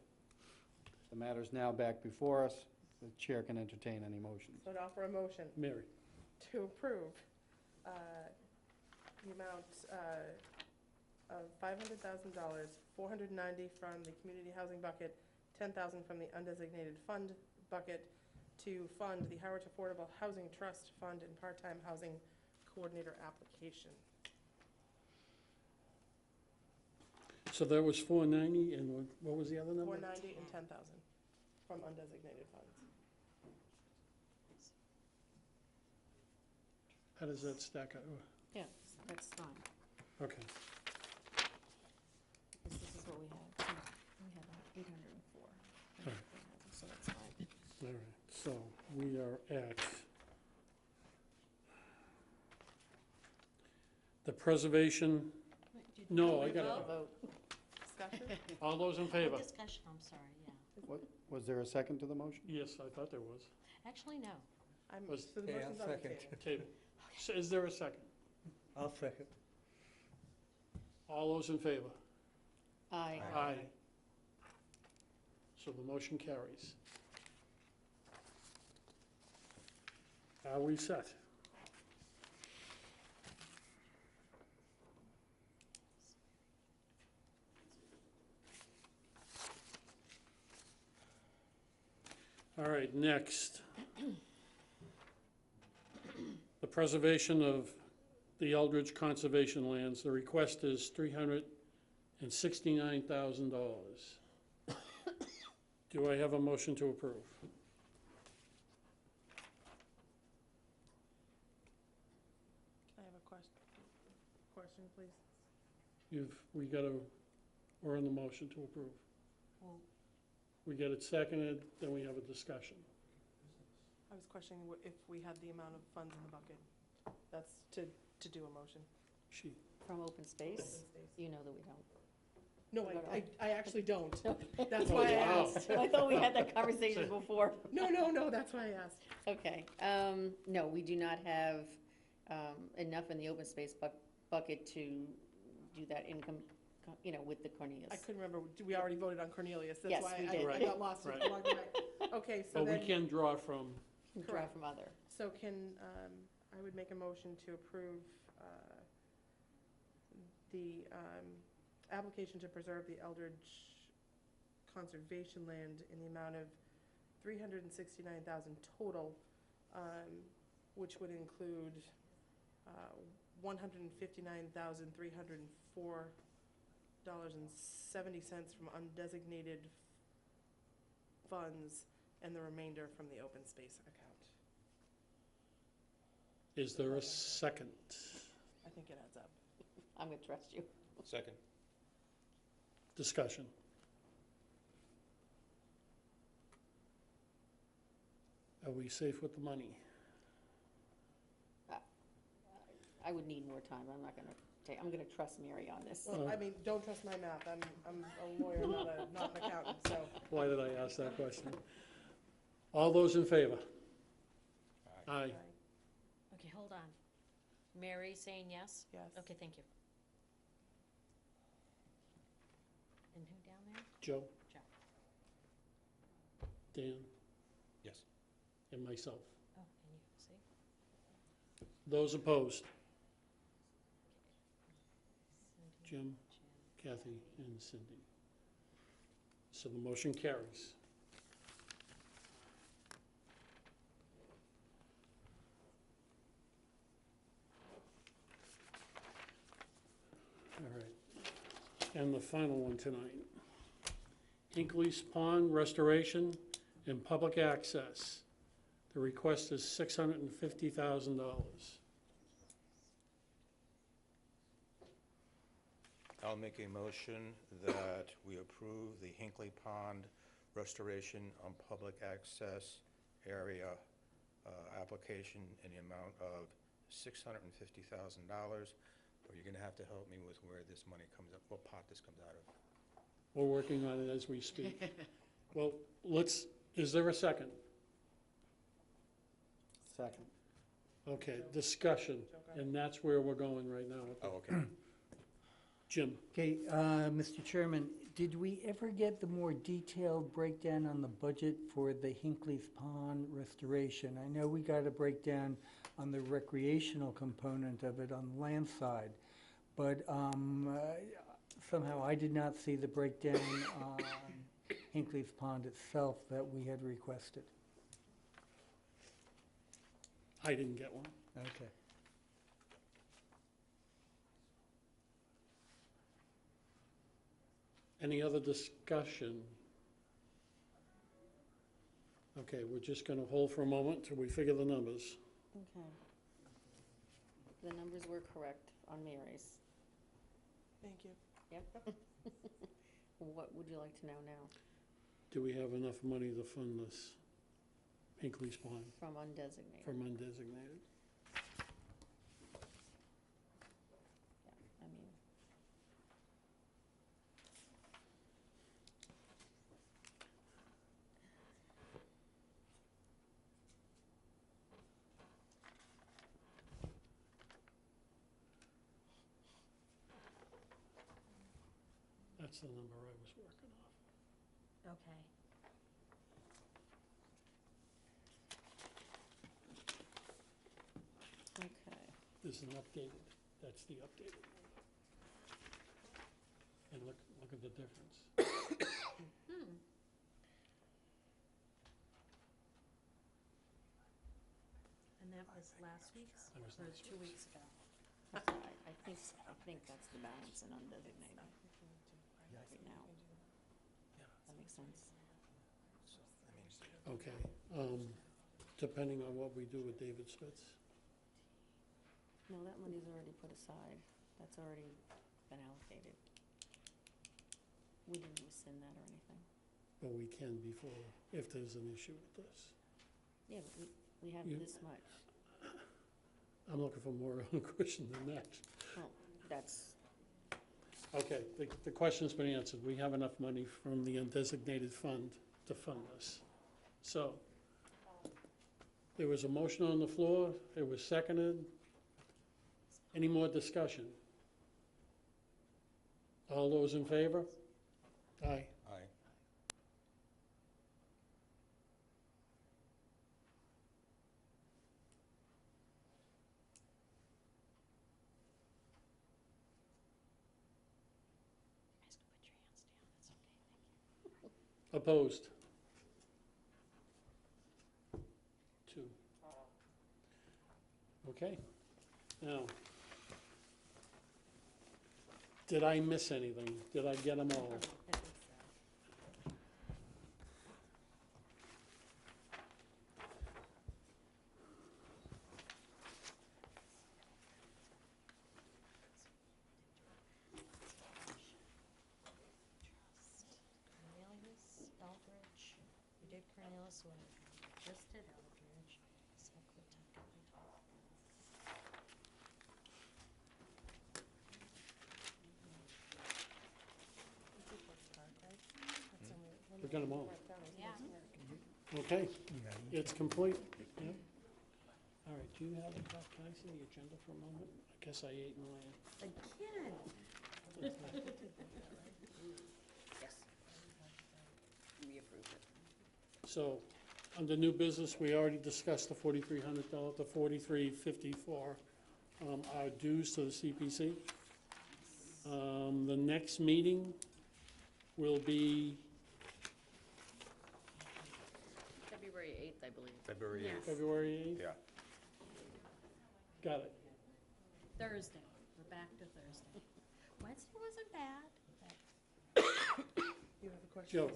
The matter's now back before us. The chair can entertain any motions. So I'd offer a motion Mary? to approve the amount of $500,000, 490 from the community housing bucket, 10,000 from the undesignated fund bucket, to fund the Harwich Affordable Housing Trust Fund and part-time housing coordinator application. So that was 490, and what was the other number? 490 and 10,000 from undesignated funds. How does that stack up? Yeah, that's fine. Okay. Because this is what we had. We had 804. Right. So that's fine. All right, so we are at the preservation, no, I got it. Vote. Discussion? All those in favor? Discussion, I'm sorry, yeah. Was there a second to the motion? Yes, I thought there was. Actually, no. Was- So the Yeah, motion's on the second. table. Table. So is there a second? I'll second. All those in favor? Aye. Aye. So the motion carries. Are we set? All right, next. The preservation of the Eldridge Conservation Lands. The request is $369,000. Do I have a motion to approve? Can I have a question, please? We're in the motion to approve. Well, We get it seconded, then we have a discussion. I was questioning if we had the amount of funds in the bucket. That's to do a motion. She, From open space? Open space. You know that we don't. No, I actually don't. That's Oh, why I wow. asked. I thought we had that conversation before. No, that's why I asked. Okay, no, we do not have enough in the open space bucket to do that income, with the Cornelius. I couldn't remember, we already voted on Cornelius, that's Yes, why we I did. I got lost Right. along the way. Okay, so but we then, can draw from, Draw correct. from other. So can, I would make a motion to approve the application to preserve the Eldridge Conservation Land in the amount of $369,000 total, which would include $159,304.70 from undesignated funds and the remainder from the open space account. is there a second? I think it adds up. I'm gonna trust you. Second. Discussion. Are we safe with the money? I would need more time. I'm not gonna I'm gonna trust Mary on this. Well, I mean, don't trust my math. I'm a lawyer, not an accountant, so. Why did I ask that question? All those in favor? Aye. Okay, hold on. Mary saying yes? Yes. Okay, thank you. And who down there? Joe? Joe. Dan? Yes. And myself. Oh, and you, see? Those opposed? Cindy, Jim, Kathy, and Cindy. So the motion carries. All right. And the final one tonight. Hinkley's Pond Restoration and Public Access. The request is $650,000. I'll make a motion that we approve the Hinkley Pond Restoration on Public Access Area application in the amount of $650,000. But you're gonna have to help me with where this money comes up, what pot this comes out of. We're working on it as we speak. Well, is there a second? Second. Okay, discussion, and that's where we're going right now. Oh, okay. Jim? Okay, Mr. Chairman, did we ever get the more detailed breakdown on the budget for the Hinkley's Pond restoration? I know we got a breakdown on the recreational component of it on the land side, but somehow I did not see the breakdown on Hinkley's Pond itself that we had requested. I didn't get one. Okay. Any other discussion? Okay, we're just gonna hold for a moment till we figure the numbers. Okay. The numbers were correct on Mary's. Thank you. Yep. What would you like to know now? Do we have enough money to fund this Hinkley's Pond From undesignated? from undesignated? Yeah, I mean, That's the number I was working off. Okay. okay. This is an updated, that's the updated one. And look at the difference. And that was last week's, That was or last 2 weeks ago? I think that's the balance in undesignated right now. That makes sense. Okay, depending on what we do with David Smith's. No, that money's already put aside. That's already been allocated. We didn't rescind that or anything. But we can before, if there's an issue with this. Yeah, but we have You- this much. I'm looking for more on question than that. Well, that's, Okay, the question's been answered. We have enough money from the undesignated fund to fund this. So, there was a motion on the floor, it was seconded. Any more discussion? All those in favor? Aye. Aye. Opposed? 2. Okay, now, did I miss anything? Did I get them all? I think so. Cornelius, Eldridge, we did Cornelius, we just did Eldridge, Southwood, We got them all. Yeah. Okay, it's complete. Yep. All right, do you have, can I see the agenda for a moment? I guess I ate mine. Again. Yes. We approve it. So, under new business, we already discussed the $4,300, the $4,354, our dues to the CPC. The next meeting will be February 8th, I believe. February 8th. February 8th? Yeah. Got it. Thursday, we're back to Thursday. Wednesday wasn't bad. You have a question? Joe.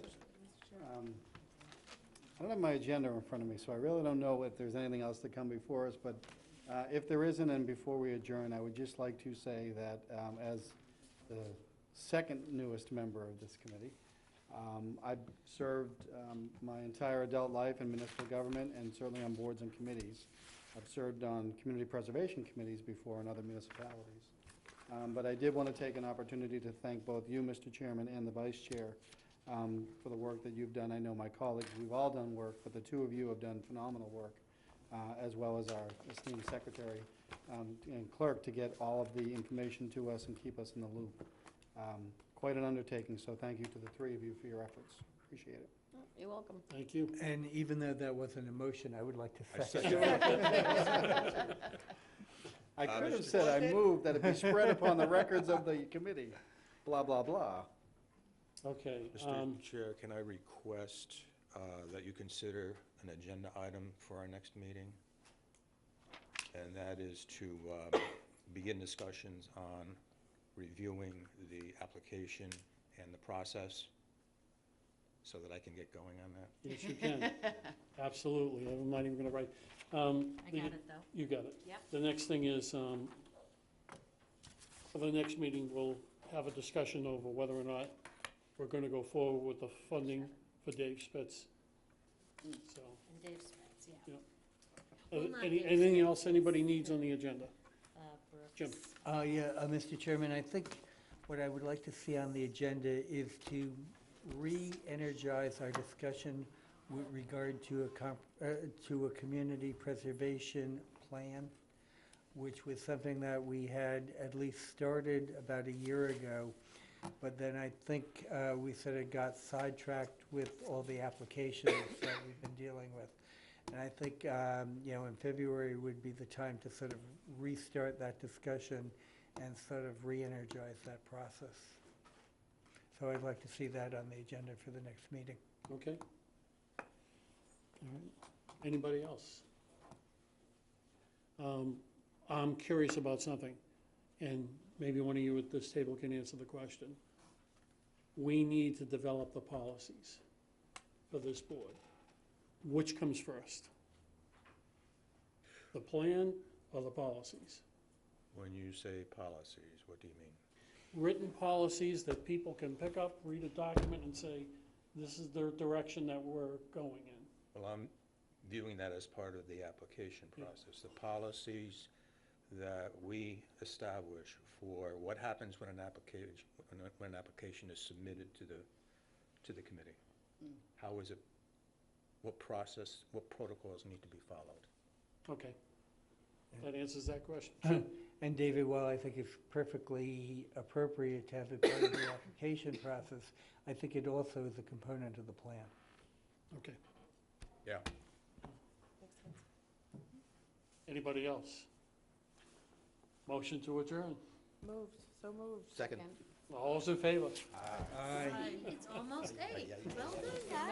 I don't have my agenda in front of me, so I really don't know if there's anything else to come before us, but if there isn't, and before we adjourn, I would just like to say that as the second newest member of this committee, I've served my entire adult life in municipal government and certainly on boards and committees. I've served on community preservation committees before in other municipalities. But I did want to take an opportunity to thank both you, Mr. Chairman, and the Vice Chair for the work that you've done. I know my colleagues, we've all done work, but the two of you have done phenomenal work, as well as our esteemed secretary and clerk to get all of the information to us and keep us in the loop. Quite an undertaking, so thank you to the three of you for your efforts. Appreciate it. You're welcome. Thank you. And even though that wasn't a motion, I would like to I second. second. I could have Mr. said I moved that it be spread upon the records of the committee, blah, blah, blah. Okay. Mr. Chair, can I request that you consider an agenda item for our next meeting? And that is to begin discussions on reviewing the application and the process so that I can get going on that. Yes, you can. Absolutely. I'm not even going to write. I got it, though. You got it. Yep. The next thing is, for the next meeting, we'll have a discussion over whether or not we're going to go forward with the funding for Dave Spitz. So, And Dave Spence, yeah. yeah. Well, not Anything Dave else anybody needs on the agenda? Brooks. Jim? Mr. Chairman, I think what I would like to see on the agenda is to re-energize our discussion with regard to a community preservation plan, which was something that we had at least started about a year ago. But then I think we sort of got sidetracked with all the applications that we've been dealing with. And I think, in February would be the time to sort of restart that discussion and sort of re-energize that process. So I'd like to see that on the agenda for the next meeting. Okay. All right. Anybody else? I'm curious about something, and maybe one of you at this table can answer the question. We need to develop the policies for this board. Which comes first? The plan or the policies? When you say policies, what do you mean? Written policies that people can pick up, read a document, and say, this is the direction that we're going in. Well, viewing that as part of the application process. The policies that we establish for what happens when an application is submitted to the committee. How is it, what process, what protocols need to be followed? Okay. That answers that question. And David, while I think it's perfectly appropriate to have it part of the application process, I think it also is a component of the plan. Okay. Yeah. Anybody else? Motion to adjourn. Moved, so moved. Second. All those in favor? Aye. It's almost 8. Well done, guys.